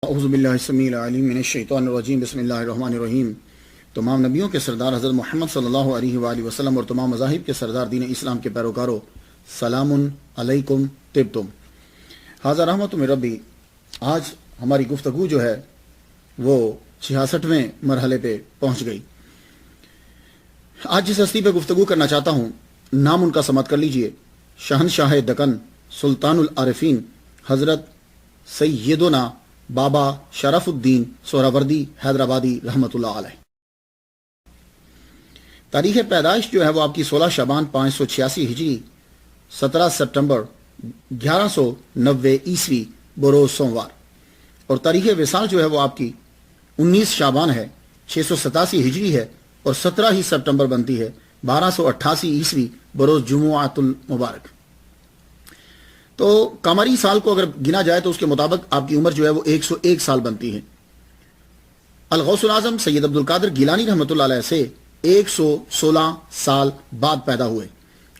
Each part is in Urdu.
اعوذ باللہ السمیع العلیم من الشیطان الرجیم بسم اللہ الرحمن الرحیم۔ تمام نبیوں کے سردار حضرت محمد صلی اللہ علیہ وآلہ وسلم اور تمام مذاہب کے سردار دین اسلام کے پیروکاروں، سلام علیکم طبتم، ھذا رحمت من ربی۔ آج ہماری گفتگو جو ہے وہ 66ویں مرحلے پہ پہنچ گئی۔ آج جس ہستی پہ گفتگو کرنا چاہتا ہوں، نام ان کا سماعت کر لیجئے، شہنشاہ دکن سلطان العارفین حضرت سیدنا بابا شرف الدین سہروردی حیدرآبادی رحمۃ اللہ علیہ۔ تاریخ پیدائش جو ہے وہ آپ کی 16 شعبان 586 ہجری، 17 سپٹمبر 1190 عیسوی بروز سوموار، اور تاریخ وصال جو ہے وہ آپ کی 19 شعبان ہے، 687 ہجری ہے، اور 17 ہی سپٹمبر بنتی ہے 1288 عیسوی بروز جمعۃ المبارک۔ تو قمری سال کو اگر گنا جائے تو اس کے مطابق آپ کی عمر جو ہے وہ 101 سال بنتی ہے۔ الغوث الاعظم سید عبدالقادر گیلانی رحمۃ اللہ علیہ سے 116 سال بعد پیدا ہوئے،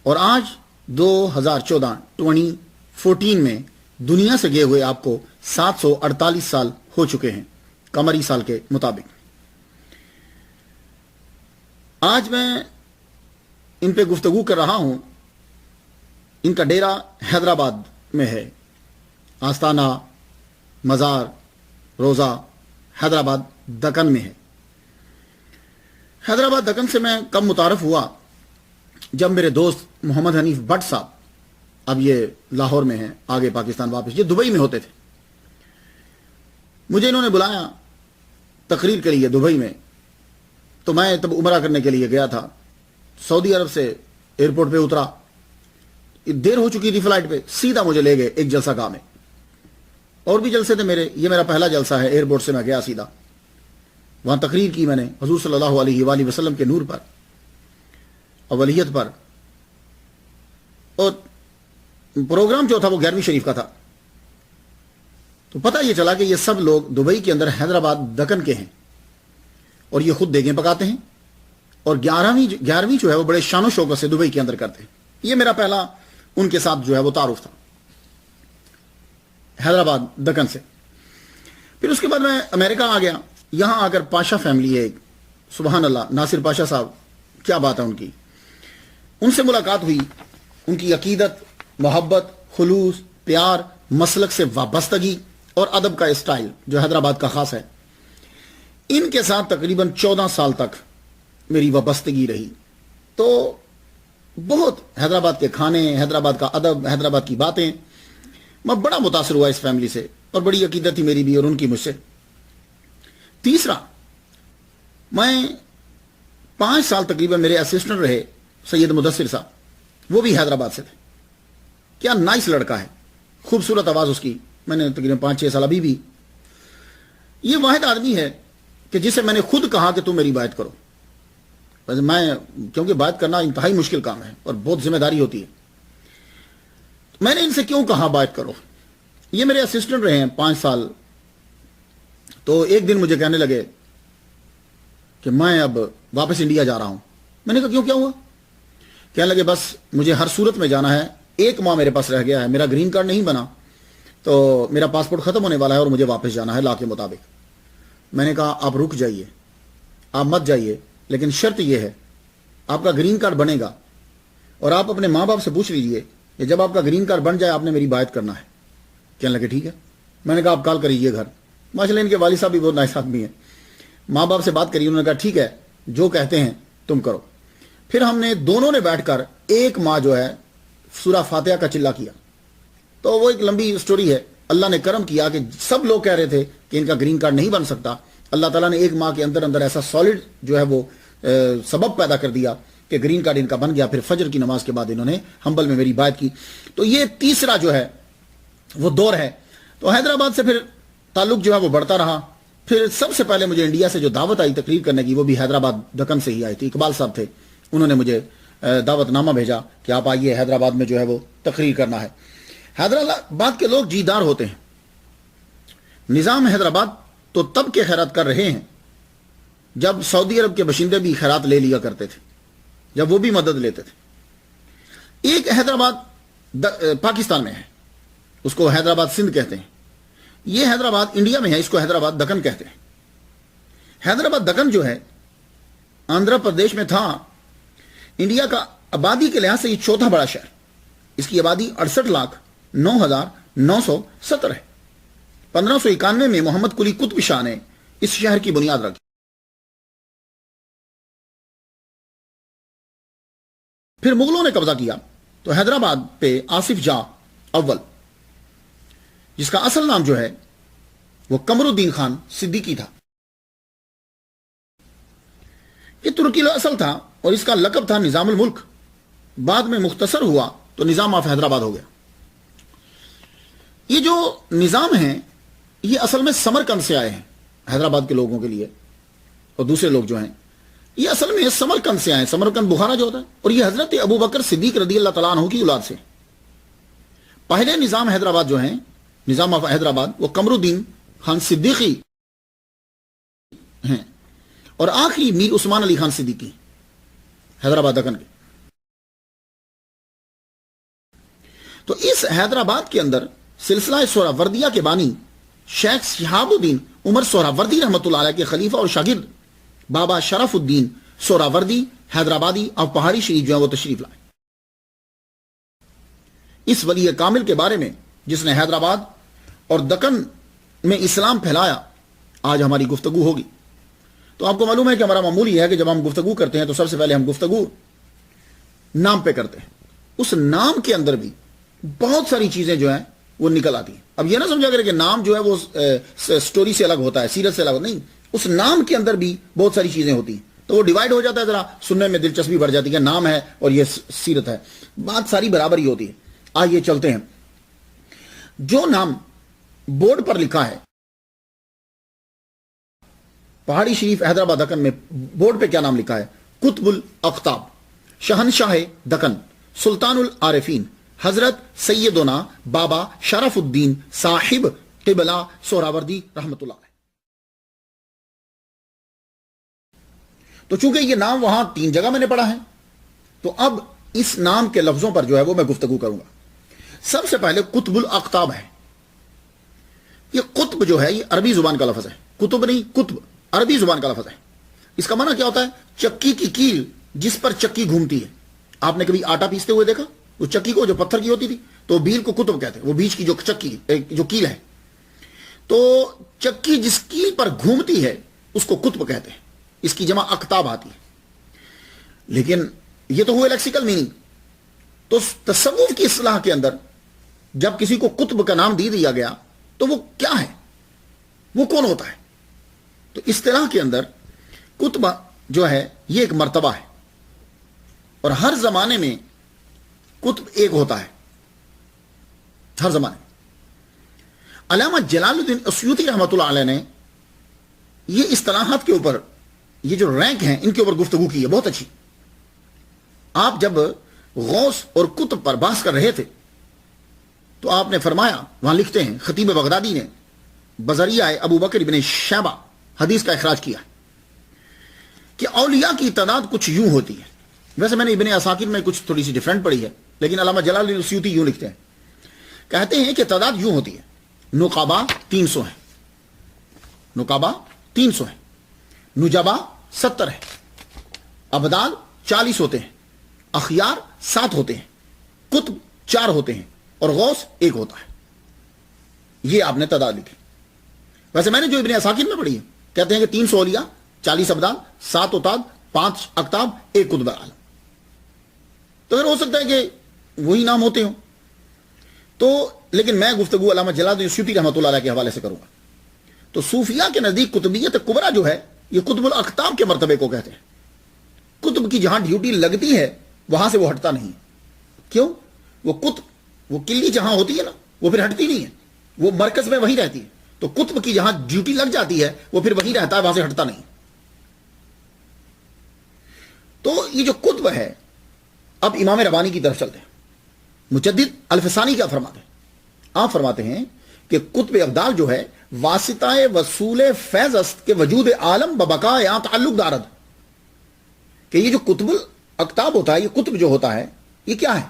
اور آج 2014 میں دنیا سے گئے ہوئے آپ کو 748 سال ہو چکے ہیں قمری سال کے مطابق۔ آج میں ان پہ گفتگو کر رہا ہوں۔ ان کا ڈیرہ حیدرآباد میں ہے، آستانہ مزار روزہ حیدرآباد دکن میں ہے۔ حیدرآباد دکن سے میں کب متعارف ہوا، جب میرے دوست محمد حنیف بٹ صاحب، اب یہ لاہور میں ہیں، آگے پاکستان واپس، یہ دبئی میں ہوتے تھے، مجھے انہوں نے بلایا تقریر کے لیے دبئی میں۔ تو میں تب عمرہ کرنے کے لیے گیا تھا، سعودی عرب سے ایئرپورٹ پہ اترا، دیر ہو چکی تھی فلائٹ پہ، سیدھا مجھے لے گئے ایک جلسہ گاہ میں، اور بھی جلسے تھے میرے، یہ میرا پہلا جلسہ ہے۔ ایئرپورٹ سے میں گیا سیدھا، وہاں تقریر کی میں نے حضور صلی اللہ علیہ وآلہ وسلم کے نور پر، اولیت پر، اور پروگرام جو تھا وہ 11ویں شریف کا تھا۔ تو پتہ یہ چلا کہ یہ سب لوگ دبئی کے اندر حیدرآباد دکن کے ہیں، اور یہ خود دیگیں پکاتے ہیں، اور 11ویں جو ہے وہ بڑے شان و شوکت سے دبئی کے اندر کرتے ہیں۔ یہ میرا پہلا ان کے ساتھ جو ہے وہ تعارف تھا حیدرآباد دکن سے۔ پھر اس کے بعد میں امریکہ آ گیا، یہاں آ کر پاشا فیملی ہے ایک، سبحان اللہ، ناصر پاشا صاحب، کیا بات ہے ان کی، ان سے ملاقات ہوئی۔ ان کی عقیدت، محبت، خلوص، پیار، مسلک سے وابستگی اور ادب کا اسٹائل جو حیدرآباد کا خاص ہے، ان کے ساتھ تقریباً 14 سال تک میری وابستگی رہی۔ تو بہت حیدرآباد کے کھانے، حیدرآباد کا ادب، حیدرآباد کی باتیں، میں بڑا متاثر ہوا اس فیملی سے، اور بڑی عقیدت تھی میری بھی اور ان کی مجھ سے۔ تیسرا، میں 5 سال تقریباً میرے اسسٹنٹ رہے سید مدثر صاحب، وہ بھی حیدرآباد سے تھے۔ کیا نائس لڑکا ہے، خوبصورت آواز اس کی، میں نے تقریباً 5-6 سال ابھی بھی۔ یہ واحد آدمی ہے کہ جسے میں نے خود کہا کہ تم میری بات کرو، کیونکہ بات کرنا انتہائی مشکل کام ہے اور بہت ذمہ داری ہوتی ہے۔ میں نے ان سے کیوں کہا بات کرو، یہ میرے اسسٹنٹ رہے ہیں 5 سال۔ تو ایک دن مجھے کہنے لگے کہ میں اب واپس انڈیا جا رہا ہوں۔ میں نے کہا کیوں، کیا ہوا؟ کہنے لگے بس مجھے ہر صورت میں جانا ہے، 1 ماہ میرے پاس رہ گیا ہے، میرا گرین کارڈ نہیں بنا، تو میرا پاسپورٹ ختم ہونے والا ہے اور مجھے واپس جانا ہے لا کے مطابق۔ میں نے کہا آپ رک جائیے، آپ مت جائیے، لیکن شرط یہ ہے آپ کا گرین کارڈ بنے گا، اور آپ اپنے ماں باپ سے پوچھ لیجئے کہ جب آپ کا گرین کارڈ بن جائے آپ نے میری بات کرنا ہے۔ کہنے لگے ٹھیک ہے۔ میں نے کہا آپ کال کریے گھر، ماشاءاللہ ان کے والد صاحب بھی بہت نائس آدمی ہیں، ماں باپ سے بات کریے، انہوں نے کہا ٹھیک ہے جو کہتے ہیں تم کرو۔ پھر ہم نے دونوں نے بیٹھ کر 1 ماہ جو ہے سورہ فاتحہ کا چلہ کیا۔ تو وہ ایک لمبی سٹوری ہے، اللہ نے کرم کیا کہ سب لوگ کہہ رہے تھے کہ ان کا گرین کارڈ نہیں بن سکتا، اللہ تعالیٰ نے 1 ماہ کے اندر اندر ایسا سالڈ جو ہے وہ سبب پیدا کر دیا کہ گرین کارڈ ان کا بن گیا۔ پھر فجر کی نماز کے بعد انہوں نے ہمبل میں میری بات کی۔ تو یہ تیسرا جو ہے وہ دور ہے۔ تو حیدرآباد سے پھر تعلق جو ہے وہ بڑھتا رہا۔ پھر سب سے پہلے مجھے انڈیا سے جو دعوت آئی تقریر کرنے کی، وہ بھی حیدرآباد دکن سے ہی آئی تھی، اقبال صاحب تھے، انہوں نے مجھے دعوت نامہ بھیجا کہ آپ آئیے حیدرآباد میں جو ہے وہ تقریر کرنا ہے۔ حیدرآباد کے لوگ جیدار ہوتے ہیں۔ نظام حیدرآباد تو تب کے خیرات کر رہے ہیں جب سعودی عرب کے باشندے بھی خیرات لے لیا کرتے تھے، جب وہ بھی مدد لیتے تھے۔ ایک حیدرآباد پاکستان میں ہے، اس کو حیدرآباد سندھ کہتے ہیں۔ یہ حیدرآباد انڈیا میں ہے، اس کو حیدرآباد دکن کہتے ہیں۔ حیدرآباد دکن جو ہے آندھرا پردیش میں تھا۔ انڈیا کا آبادی کے لحاظ سے یہ چوتھا بڑا شہر، اس کی آبادی 68,09,970 ہے۔ 1591 میں محمد قلی قطب شاہ نے اس شہر کی بنیاد رکھی۔ پھر مغلوں نے قبضہ کیا تو حیدرآباد پہ آصف جاہ اول، جس کا اصل نام جو ہے وہ قمر الدین خان صدیقی تھا، یہ ترکی اصل تھا اور اس کا لقب تھا نظام الملک، بعد میں مختصر ہوا تو نظام آف حیدرآباد ہو گیا۔ یہ جو نظام ہیں یہ اصل میں سمرقند سے آئے ہیں، حیدرآباد کے لوگوں کے لیے، اور دوسرے لوگ جو ہیں یہ اصل میں سمرقند سے آئے ہیں، سمرقند بخارا جو ہوتا ہے، اور یہ حضرت ابو بکر صدیق رضی اللہ تعالیٰ عنہ کی اولاد سے۔ پہلے نظام حیدرآباد جو ہیں، نظام آف حیدرآباد، وہ قمر الدین خان صدیقی ہیں، اور آخری میر عثمان علی خان صدیقی حیدرآباد دکن کے۔ تو اس حیدرآباد کے اندر سلسلہ سہراوردیہ کے بانی شیخ شہاب الدین عمر سہراوردی رحمۃ اللہ علیہ کے خلیفہ اور شاگرد بابا شرف الدین سہراوردی حیدرآبادی اور پہاڑی شریف جو ہے وہ تشریف لائے۔ اس ولی کامل کے بارے میں جس نے حیدرآباد اور دکن میں اسلام پھیلایا، آج ہماری گفتگو ہوگی۔ تو آپ کو معلوم ہے کہ ہمارا معمول یہ ہے کہ جب ہم گفتگو کرتے ہیں تو سب سے پہلے ہم گفتگو نام پہ کرتے ہیں، اس نام کے اندر بھی بہت ساری چیزیں جو ہیں وہ نکل آتی ہیں۔ اب یہ نہ سمجھا کرے کہ نام جو ہے وہ سٹوری سے الگ ہوتا ہے، سیرت سے الگ نہیں، اس نام کے اندر بھی بہت ساری چیزیں ہوتی ہیں، تو وہ ڈیوائیڈ ہو جاتا ہے، ذرا سننے میں دلچسپی بڑھ جاتی ہے، نام ہے اور یہ سیرت ہے، بات ساری برابر ہی ہوتی ہے۔ آئیے چلتے ہیں۔ جو نام بورڈ پر لکھا ہے پہاڑی شریف حیدرآباد دکن میں، بورڈ پہ کیا نام لکھا ہے؟ قطب الاقطاب، شہنشاہ دکن، سلطان العارفین، حضرت سیدنا بابا شرف الدین صاحب قبلہ سہراوردی رحمۃ اللہ علیہ۔ تو چونکہ یہ نام وہاں 3 جگہ میں نے پڑھا ہے، تو اب اس نام کے لفظوں پر جو ہے وہ میں گفتگو کروں گا۔ سب سے پہلے قطب الاقطاب ہے۔ یہ قطب جو ہے یہ عربی زبان کا لفظ ہے، قطب نہیں، قطب عربی زبان کا لفظ ہے۔ اس کا معنی کیا ہوتا ہے؟ چکی کی کیل جس پر چکی گھومتی ہے۔ آپ نے کبھی آٹا پیستے ہوئے دیکھا؟ وہ چکی کو جو پتھر کی ہوتی تھی تو بیل کو قطب کہتے ہیں، وہ بیچ کی جو چکی جو کیل ہے، تو چکی جس کیل پر گھومتی ہے اس کو قطب کہتے ہیں، اس کی جمع اقطاب آتی ہے۔ لیکن یہ تو ہوئے لیکسیکل میننگ۔ تو تصوف کی اصطلاح کے اندر جب کسی کو قطب کا نام دیا گیا تو وہ کیا ہے، وہ کون ہوتا ہے؟ تو اصطلاح کے اندر قطب جو ہے یہ ایک مرتبہ ہے، اور ہر زمانے میں قطب ایک ہوتا ہے، ہر زمانے میں۔ علامہ جلال الدین اسیوطی رحمۃ اللہ علیہ نے یہ اصطلاحات کے اوپر، یہ جو رینک ہیں ان کے اوپر گفتگو کی ہے بہت اچھی۔ آپ جب غوث اور قطب پر بحث کر رہے تھے تو آپ نے فرمایا، وہاں لکھتے ہیں خطیب بغدادی نے بذریعہ ابو بکر ابن شیبہ حدیث کا اخراج کیا کہ اولیاء کی تعداد کچھ یوں ہوتی ہے۔ ویسے میں نے ابن عساکر میں کچھ تھوڑی سی ڈیفرنٹ پڑھی ہے، لیکن علامہ جلال الدین السیوطی یوں لکھتے ہیں، کہتے ہیں کہ تعداد یوں ہوتی ہے: نقابہ 300 ہیں، نقابہ 300 ہیں، نجبا 70 ہیں، ابدال 40 ہوتے ہیں، اخیار 7 ہوتے ہیں، قطب 4 ہوتے ہیں، اور غوث 1 ہوتا ہے۔ یہ آپ نے تعداد لکھی۔ ویسے میں نے جو ابن عساکر میں پڑھی ہے کہتے ہیں کہ 300 اولیاء، 40 ابدال، 7 اوتاد، 5 اقطاب، 1 قطب عالم۔ تو پھر ہو سکتا ہے کہ وہی نام ہوتے ہوں، تو لیکن میں گفتگو علامہ جلال الدین السیوطی رحمۃ اللہ علیہ کے حوالے سے کروں گا۔ تو صوفیہ کے نزدیک قطبیت کبریٰ جو ہے یہ قطب الاقطاب کے مرتبے کو کہتے ہیں۔ قطب کی جہاں ڈیوٹی لگتی ہے وہاں سے وہ ہٹتا نہیں۔ کیوں؟ وہ قطب، وہ کلی جہاں ہوتی ہے نا وہ پھر ہٹتی نہیں ہے، وہ مرکز میں وہی رہتی ہے۔ تو قطب کی جہاں ڈیوٹی لگ جاتی ہے وہ پھر وہی رہتا ہے، وہاں سے ہٹتا نہیں۔ تو یہ جو قطب ہے، اب امام ربانی کی طرف چلتے ہیں۔ مجدد الفسانی کیا فرماتے ہیں؟ آپ فرماتے ہیں کہ قطب ابدال جو ہے واسطہ وصول فیض است کے وجود عالم ببقا یا تعلق دارد، کہ یہ جو قطب الاقطاب ہوتا ہے، یہ قطب جو ہوتا ہے یہ کیا ہے؟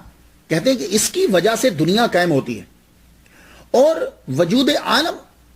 کہتے ہیں کہ اس کی وجہ سے دنیا قائم ہوتی ہے، اور وجود عالم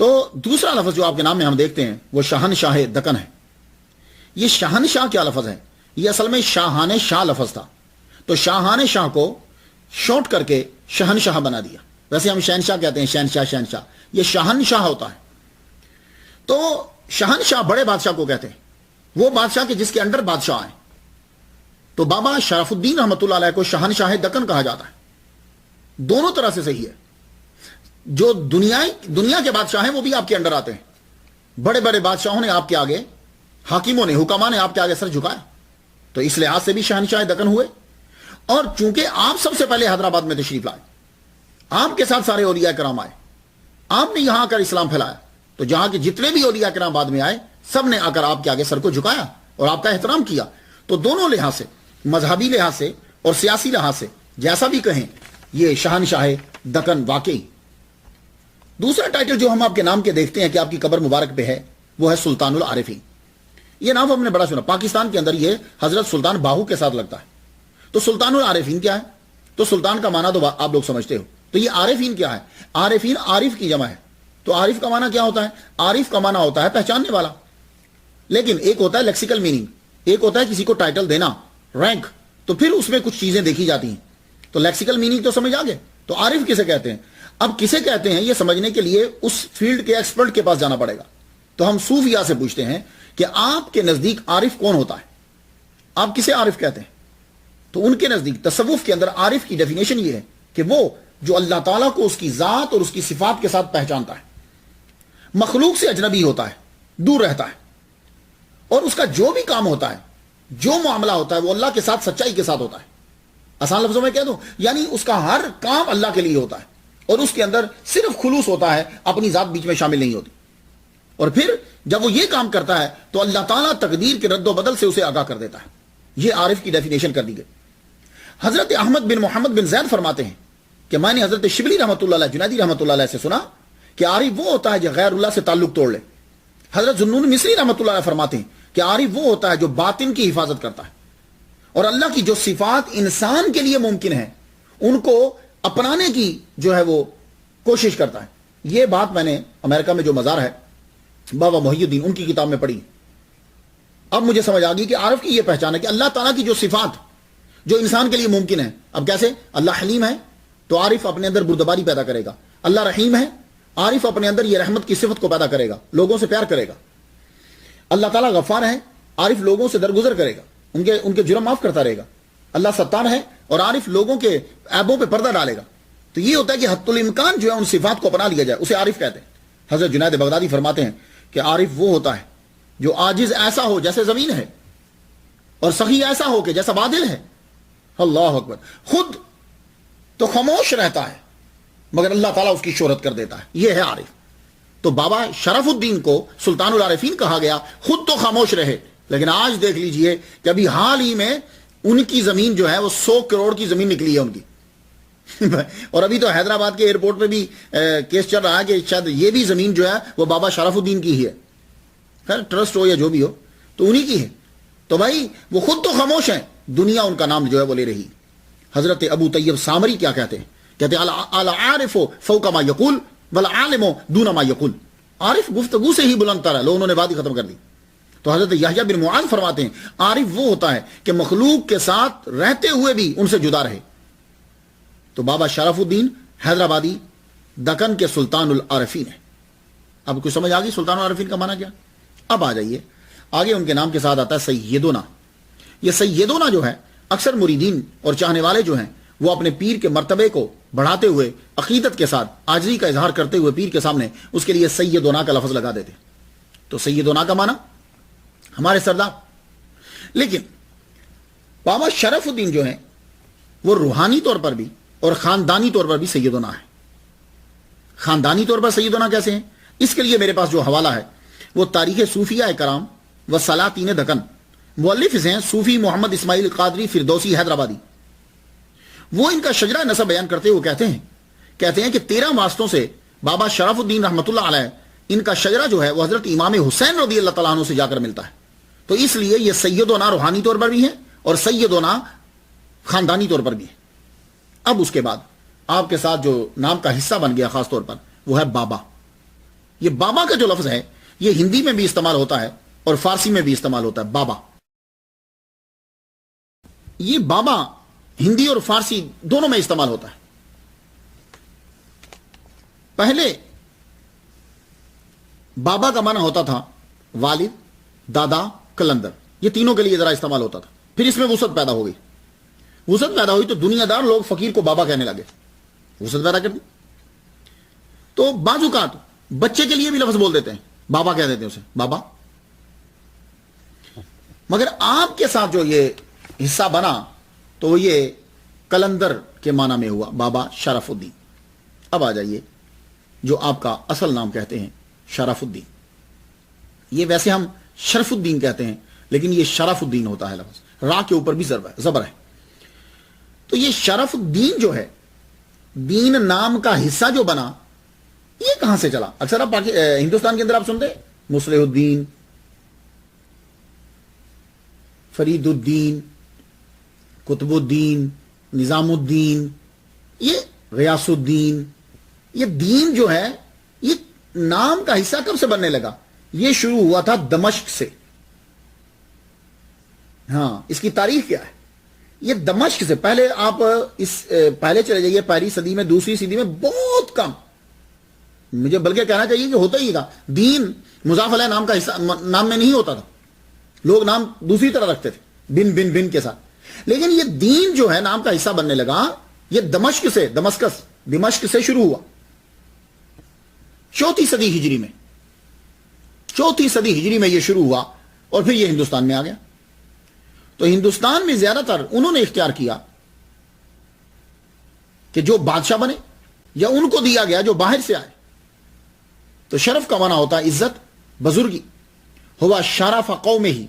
تو دوسرا لفظ جو آپ کے نام میں ہم دیکھتے ہیں وہ شہنشاہ دکن ہے. یہ شہنشاہ کیا لفظ ہے؟ یہ اصل میں شاہان شاہ لفظ تھا. تو شاہان شاہ کو شارٹ کر کے شہنشاہ بنا دیا. ویسے ہم شہنشاہ کہتے ہیں، شہنشاہ شہنشاہ، یہ شہنشاہ ہوتا ہے. تو شہنشاہ بڑے بادشاہ کو کہتے ہیں، وہ بادشاہ کے جس کے انڈر بادشاہ ہیں. تو بابا شرف الدین رحمۃ اللہ علیہ کو شہنشاہ دکن کہا جاتا ہے. دونوں طرح سے صحیح ہے. جو دنیا کے بادشاہ ہیں وہ بھی آپ کے انڈر آتے ہیں. بڑے بڑے بادشاہوں نے آپ کے آگے، حاکموں نے، حکما نے آپ کے آگے سر جھکایا. تو اس لحاظ سے بھی شہنشاہ دکن ہوئے. اور چونکہ آپ سب سے پہلے حیدرآباد میں تشریف لائے، آپ کے ساتھ سارے اولیاء کرام آئے، آپ نے یہاں آ کر اسلام پھیلایا، تو جہاں کے جتنے بھی اولیاء کرام بعد میں آئے سب نے آ کر آپ کے آگے سر کو جھکایا اور آپ کا احترام کیا. تو دونوں لحاظ سے، مذہبی لحاظ سے اور سیاسی لحاظ سے، جیسا بھی کہیں، یہ شہنشاہ دکن واقعی. دوسرا ٹائٹل جو ہم آپ کے نام کے دیکھتے ہیں کہ آپ کی قبر مبارک پہ ہے، وہ ہے سلطان العارفین. یہ نام ہم نے بڑا سنا. پاکستان کے اندر یہ حضرت سلطان باہو کے ساتھ لگتا ہے. تو سلطان العارفین کیا ہے؟ تو سلطان کا معنی تو آپ لوگ سمجھتے ہو. تو یہ عارفین کیا ہے؟ عارفین عارف کی جمع ہے. تو عارف کا معنی کیا ہوتا ہے؟ عارف کا معنی ہوتا ہے پہچاننے والا. لیکن ایک ہوتا ہے لیکسیکل میننگ، ایک ہوتا ہے کسی کو ٹائٹل دینا، رینک. تو پھر اس میں کچھ چیزیں دیکھی جاتی ہیں. تو لیکسیکل میننگ تو سمجھ آگے. تو عارف کسے کہتے ہیں؟ اب کسے کہتے ہیں یہ سمجھنے کے لیے اس فیلڈ کے ایکسپرٹ کے پاس جانا پڑے گا. تو ہم صوفیاء سے پوچھتے ہیں کہ آپ کے نزدیک عارف کون ہوتا ہے؟ آپ کسے عارف کہتے ہیں؟ تو ان کے نزدیک تصوف کے اندر عارف کی ڈیفینیشن یہ ہے کہ وہ جو اللہ تعالیٰ کو اس کی ذات اور اس کی صفات کے ساتھ پہچانتا ہے، مخلوق سے اجنبی ہوتا ہے، دور رہتا ہے، اور اس کا جو بھی کام ہوتا ہے، جو معاملہ ہوتا ہے، وہ اللہ کے ساتھ سچائی کے ساتھ ہوتا ہے. آسان لفظوں میں کہہ دوں، یعنی اس کا ہر کام اللہ کے لیے ہوتا ہے اور اس کے اندر صرف خلوص ہوتا ہے، اپنی ذات بیچ میں شامل نہیں ہوتی. اور پھر جب وہ یہ کام کرتا ہے تو اللہ تعالیٰ تقدیر کے رد و بدل سے اسے آگاہ کر دیتا ہے. یہ عارف کی ڈیفینیشن کر دی گئی. حضرت احمد بن محمد بن زید فرماتے ہیں کہ میں نے حضرت شبلی رحمۃ اللہ علیہ، جنیدی رحمۃ اللہ علیہ سے سنا کہ عارف وہ ہوتا ہے جو غیر اللہ سے تعلق توڑ لے. حضرت ذوالنون مصری رحمۃ اللہ علیہ فرماتے ہیں کہ عارف وہ ہوتا ہے جو باطن کی حفاظت کرتا ہے اور اللہ کی جو صفات انسان کے لیے ممکن ہے ان کو اپنانے کی جو ہے وہ کوشش کرتا ہے. یہ بات میں نے امریکہ میں جو مزار ہے بابا محی الدین، ان کی کتاب میں پڑھی. اب مجھے سمجھ آ گئی کہ عارف کی یہ پہچان ہے کہ اللہ تعالیٰ کی جو صفات جو انسان کے لیے ممکن ہے. اب کیسے؟ اللہ حلیم ہے تو عارف اپنے اندر بردباری پیدا کرے گا. اللہ رحیم ہے، عارف اپنے اندر یہ رحمت کی صفت کو پیدا کرے گا، لوگوں سے پیار کرے گا. اللہ تعالیٰ غفار ہے، عارف لوگوں سے درگزر کرے گا، ان کے جرم معاف کرتا رہے گا. اللہ ستار ہے اور عارف لوگوں کے عیبوں پہ پردہ ڈالے گا. تو یہ ہوتا ہے کہ حتی الامکان جو ہے ان صفات کو اپنا لیا جائے، اسے عارف کہتے ہیں. حضرت جنید بغدادی فرماتے ہیں کہ عارف وہ ہوتا ہے جو عاجز ایسا ہو جیسے زمین ہے اور سخی ایسا ہو کہ جیسا بادل ہے. اللہ اکبر. خود تو خاموش رہتا ہے مگر اللہ تعالیٰ اس کی شہرت کر دیتا ہے. یہ ہے عارف. تو بابا شرف الدین کو سلطان العارفین کہا گیا. خود تو خاموش رہے، لیکن آج دیکھ لیجئے کہ ابھی حال ہی میں ان کی زمین جو ہے وہ 100 کروڑ کی زمین نکلی ہے ان کی. اور ابھی تو حیدرآباد کے ایئرپورٹ پہ بھی کیس چل رہا ہے کہ شاید یہ بھی زمین جو ہے وہ بابا شرف الدین کی ہی ہے. خیر ٹرسٹ ہو یا جو بھی ہو تو انہی کی ہے. تو بھائی وہ خود تو خاموش ہیں، دنیا ان کا نام جو ہے وہ لے رہی. حضرت ابو طیب سامری کیا کہتے ہیں؟ کہتے ہیں العارف فوق ما یقول والعالم دون ما یقول. عارف گفتگو سے ہی بلند تر ہے. لوگوں نے بات ہی ختم کر دی. تو حضرت یحییٰ بن معاذ فرماتے ہیں عارف وہ ہوتا ہے کہ مخلوق کے ساتھ رہتے ہوئے بھی ان سے جدا رہے. تو بابا شرف الدین حیدرآبادی دکن کے سلطان العارفین ہے. اب کچھ سمجھ آ گئی سلطان العارفین کا معنی کیا؟ اب آ جائیے آگے. ان کے نام کے ساتھ آتا ہے سیدنا. یہ سیدنا جو ہے اکثر مریدین اور چاہنے والے جو ہیں وہ اپنے پیر کے مرتبے کو بڑھاتے ہوئے عقیدت کے ساتھ عاجزی کا اظہار کرتے ہوئے پیر کے سامنے اس کے لیے سیدنا کا لفظ لگا دیتے. تو سیدنا کا معنی ہمارے سردار. لیکن بابا شرف الدین جو ہیں وہ روحانی طور پر بھی اور خاندانی طور پر بھی سیدنا ہے. خاندانی طور پر سیدنا کیسے ہیں؟ اس کے لیے میرے پاس جو حوالہ ہے وہ تاریخ صوفیاء کرام و سلاطین دکن. مؤلف ہیں صوفی محمد اسماعیل قادری فردوسی حیدرآبادی. وہ ان کا شجرہ نسب بیان کرتے ہوئے کہتے ہیں کہ 13 واسطوں سے بابا شرف الدین رحمۃ اللہ علیہ ان کا شجرہ جو ہے وہ حضرت امام حسین رضی اللہ تعالیٰ عنہ سے جا کر ملتا ہے. تو اس لیے یہ سیدنا روحانی طور پر بھی ہے اور سیدنا خاندانی طور پر بھی ہے. اب اس کے بعد آپ کے ساتھ جو نام کا حصہ بن گیا خاص طور پر وہ ہے بابا. یہ بابا کا جو لفظ ہے یہ ہندی میں بھی استعمال ہوتا ہے اور فارسی میں بھی استعمال ہوتا ہے. بابا، یہ بابا ہندی اور فارسی دونوں میں استعمال ہوتا ہے. پہلے بابا کا معنی ہوتا تھا والد، دادا، کلندر، یہ تینوں کے لیے ذرا استعمال ہوتا تھا. پھر اس میں وسعت پیدا ہو گئی. وسعت پیدا ہوئی تو دنیا دار لوگ فقیر کو بابا کہنے لگے. وسعت پیدا کر دی تو بعض اوقات بچے کے لیے بھی لفظ بول دیتے ہیں، بابا کہہ دیتے ہیں اسے، بابا. مگر آپ کے ساتھ جو یہ حصہ بنا تو وہ یہ کلندر کے معنی میں ہوا، بابا شرف الدین. اب آ جائیے جو آپ کا اصل نام کہتے ہیں شرف الدین. یہ ویسے ہم شرف الدین کہتے ہیں لیکن یہ شرف الدین ہوتا ہے لفظ، را کے اوپر بھی زبر ہے. تو یہ شرف الدین جو ہے، دین نام کا حصہ جو بنا، یہ کہاں سے چلا؟ اکثر آپ ہندوستان کے اندر آپ سنتے مصلح الدین، فرید الدین، قطب الدین، نظام الدین، یہ غیاث الدین. یہ دین جو ہے یہ نام کا حصہ کب سے بننے لگا؟ یہ شروع ہوا تھا دمشق سے. ہاں، اس کی تاریخ کیا ہے؟ یہ دمشق سے پہلے آپ پہلے چلے جائیے، پہلی صدی میں، دوسری صدی میں بہت کم، مجھے بلکہ کہنا چاہیے کہ ہوتا ہی تھا. دین مضاف علیہ نام کا حصہ نام میں نہیں ہوتا تھا، لوگ نام دوسری طرح رکھتے تھے، بن بن بن کے ساتھ. لیکن یہ دین جو ہے نام کا حصہ بننے لگا، یہ دمشق سے، دمشق سے شروع ہوا. چوتھی صدی ہجری میں یہ شروع ہوا اور پھر یہ ہندوستان میں آ گیا. تو ہندوستان میں زیادہ تر انہوں نے اختیار کیا کہ جو بادشاہ بنے یا ان کو دیا گیا جو باہر سے آئے. تو شرف کا معنی ہوتا ہے عزت، بزرگی. ہوا شرف قومہ ہی،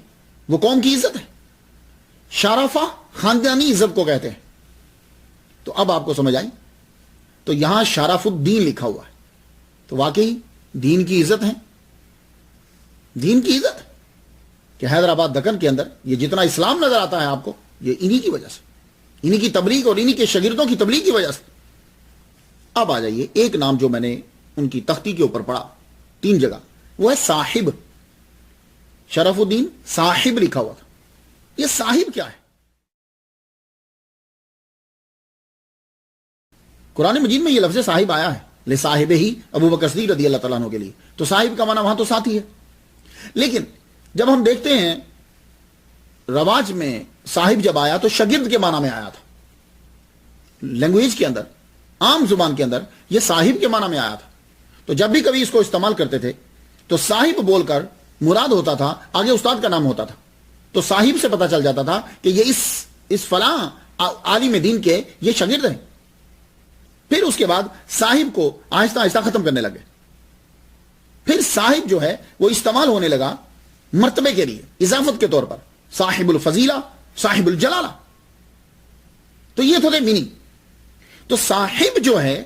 وہ قوم کی عزت ہے. شرفہ خاندانی عزت کو کہتے ہیں. تو اب آپ کو سمجھ آئی؟ تو یہاں شرف الدین لکھا ہوا ہے تو واقعی دین کی عزت ہے. دین کی عزت ہے کہ حیدرآباد دکن کے اندر یہ جتنا اسلام نظر آتا ہے آپ کو، یہ انہی کی وجہ سے، انہی کی تبلیغ اور انہی کے شاگردوں کی تبلیغ کی وجہ سے. اب آ جائیے ایک نام جو میں نے ان کی تختی کے اوپر پڑھا 3 جگہ، وہ ہے صاحب. شرف الدین صاحب لکھا ہوا تھا. یہ صاحب کیا ہے؟ قرآن مجید میں یہ لفظ صاحب آیا ہے، لصاحب ہی ابو بکر صدیق رضی اللہ تعالیٰ عنہ کے لیے. تو صاحب کا معنی وہاں تو ساتھی ہے. لیکن جب ہم دیکھتے ہیں رواج میں صاحب جب آیا تو شاگرد کے معنی میں آیا تھا. لینگویج کے اندر، عام زبان کے اندر یہ صاحب کے معنی میں آیا تھا. تو جب بھی کبھی اس کو استعمال کرتے تھے تو صاحب بول کر مراد ہوتا تھا آگے استاد کا نام ہوتا تھا. تو صاحب سے پتا چل جاتا تھا کہ یہ اس فلاں عالم دین کے یہ شاگرد ہیں. پھر اس کے بعد صاحب کو آہستہ آہستہ ختم کرنے لگے. پھر صاحب جو ہے وہ استعمال ہونے لگا مرتبے کے لیے، اضافت کے طور پر، صاحب الفضیلہ، صاحب الجلالہ. تو یہ تھوڑے میننگ. تو صاحب جو ہے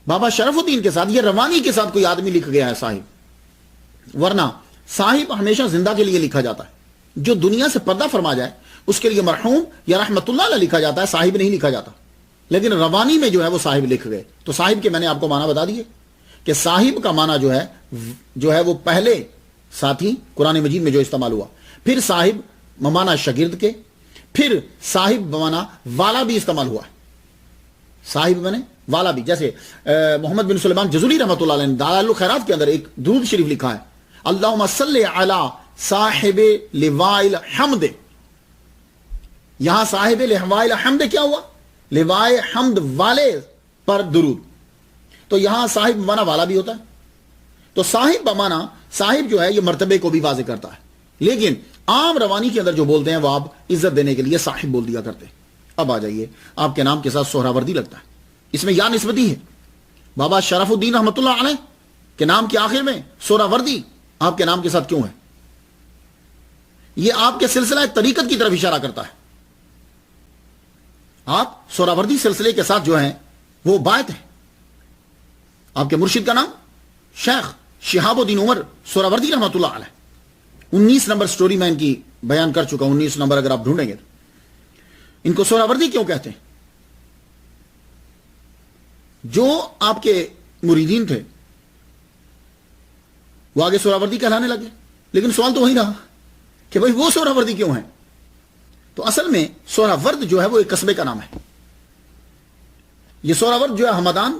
بابا شرف الدین کے ساتھ، یہ روانی کے ساتھ کوئی آدمی لکھ گیا ہے صاحب، ورنہ صاحب ہمیشہ زندہ کے لیے لکھا جاتا ہے. جو دنیا سے پردہ فرما جائے اس کے لیے مرحوم یا رحمت اللہ علیہ لکھا جاتا ہے، صاحب نہیں لکھا جاتا. لیکن روانی میں جو ہے وہ صاحب لکھ گئے. تو صاحب کے میں نے آپ کو معنی بتا دیے کہ صاحب کا معنی جو ہے وہ پہلے ساتھی قرآن مجید میں جو استعمال ہوا. پھر صاحب ممانا شاگرد کے، پھر صاحب ممانا والا بھی استعمال ہوا ہے. صاحب بنے والا بھی، جیسے محمد بن سلیمان جزولی رحمۃ اللہ علیہ نے دلائل الخیرات کے اندر ایک درود شریف لکھا ہے، اللہم صلی علی صاحب لواء الحمد. یہاں صاحب لواء الحمد کیا ہوا؟ لواء حمد والے پر درود. تو یہاں صاحب بمانا والا بھی ہوتا ہے. تو صاحب بمانا صاحب جو ہے یہ مرتبے کو بھی واضح کرتا ہے. لیکن عام روانی کے اندر جو بولتے ہیں وہ آپ عزت دینے کے لیے صاحب بول دیا کرتے ہیں. اب آ جائیے آپ کے نام کے ساتھ سہراوردی لگتا ہے، اس میں یا نسبتی ہے. بابا شرف الدین رحمۃ اللہ علیہ کے نام کے آخر میں سہراوردی آپ کے نام کے ساتھ کیوں ہے؟ یہ آپ کے سلسلہ طریقت کی طرف اشارہ کرتا ہے. آپ سہراوردی سلسلے کے ساتھ جو ہیں وہ بائت ہیں. آپ کے مرشد کا نام شیخ شہاب الدین عمر سہراوردی رحمۃ اللہ علیہ. 19 نمبر سٹوری میں ان کی بیان کر چکا ہوں. 19 نمبر اگر آپ ڈھونڈیں گے تو ان کو سہراوردی کیوں کہتے ہیں؟ جو آپ کے مریدین تھے وہ آگے سہراوردی کہلانے لگے. لیکن سوال تو وہی رہا کہ بھائی وہ سہراوردی کیوں ہیں؟ تو اصل میں سہراورد جو ہے وہ ایک قصبے کا نام ہے. یہ سہراورد جو ہے ہمدان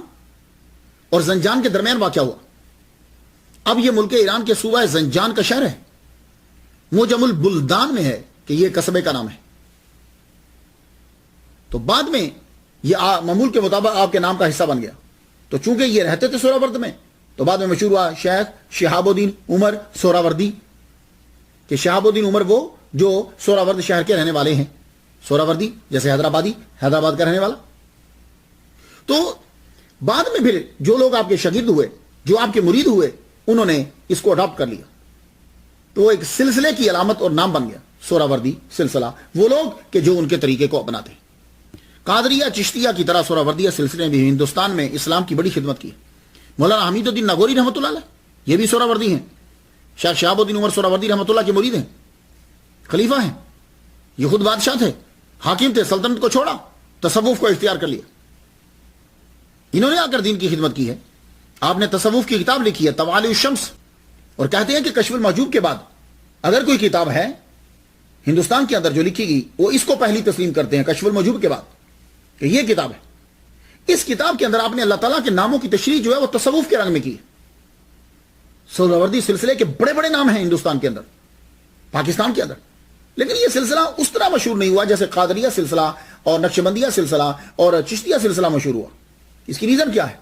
اور زنجان کے درمیان واقع ہوا. اب یہ ملک ایران کے صوبہ زنجان کا شہر ہے. موجم البلدان میں ہے کہ یہ قصبے کا نام ہے. تو بعد میں یہ معمول کے مطابق آپ کے نام کا حصہ بن گیا. تو چونکہ یہ رہتے تھے سہراورد میں تو بعد میں مشہور ہوا شیخ شہاب الدین عمر سہراوردی، کہ شہاب الدین عمر وہ جو سہراورد شہر کے رہنے والے ہیں. سہراوردی جیسے حیدرآباد کا رہنے والا. تو بعد میں پھر جو لوگ آپ کے شاگرد ہوئے، جو آپ کے مرید ہوئے، انہوں نے اس کو اڈاپٹ کر لیا. تو وہ ایک سلسلے کی علامت اور نام بن گیا سہراوردی سلسلہ. وہ لوگ کہ جو ان کے طریقے کو اپناتے ہیں. قادریہ چشتیہ کی طرح سہراوردیہ سلسلے نے بھی ہندوستان میں اسلام کی بڑی خدمت کی. مولانا حمید الدین ناگوری رحمۃ اللہ علیہ یہ بھی سہراوردی ہیں. شیخ شہاب الدین عمر سہراوردی رحمۃ اللہ کے مرید ہیں، خلیفہ ہیں. یہ خود بادشاہ تھے، حاکم تھے، سلطنت کو چھوڑا، تصوف کو اختیار کر لیا. انہوں نے آ کر دین کی خدمت کی ہے. آپ نے تصوف کی کتاب لکھی ہے طوالع الشمس، اور کہتے ہیں کہ کشف المحجوب کے بعد اگر کوئی کتاب ہے ہندوستان کے اندر جو لکھی گئی، وہ اس کو پہلی تسلیم کرتے ہیں کشف المحجوب کے بعد کہ یہ کتاب ہے. اس کتاب کے اندر آپ نے اللہ تعالیٰ کے ناموں کی تشریح جو ہے وہ تصوف کے رنگ میں کی ہے. سہراوردی سلسلے کے بڑے بڑے نام ہیں ہندوستان کے اندر، پاکستان کے اندر. لیکن یہ سلسلہ اس طرح مشہور نہیں ہوا جیسے قادریہ سلسلہ اور نقشبندیہ سلسلہ اور چشتیہ سلسلہ مشہور ہوا. اس کی ریزن کیا ہے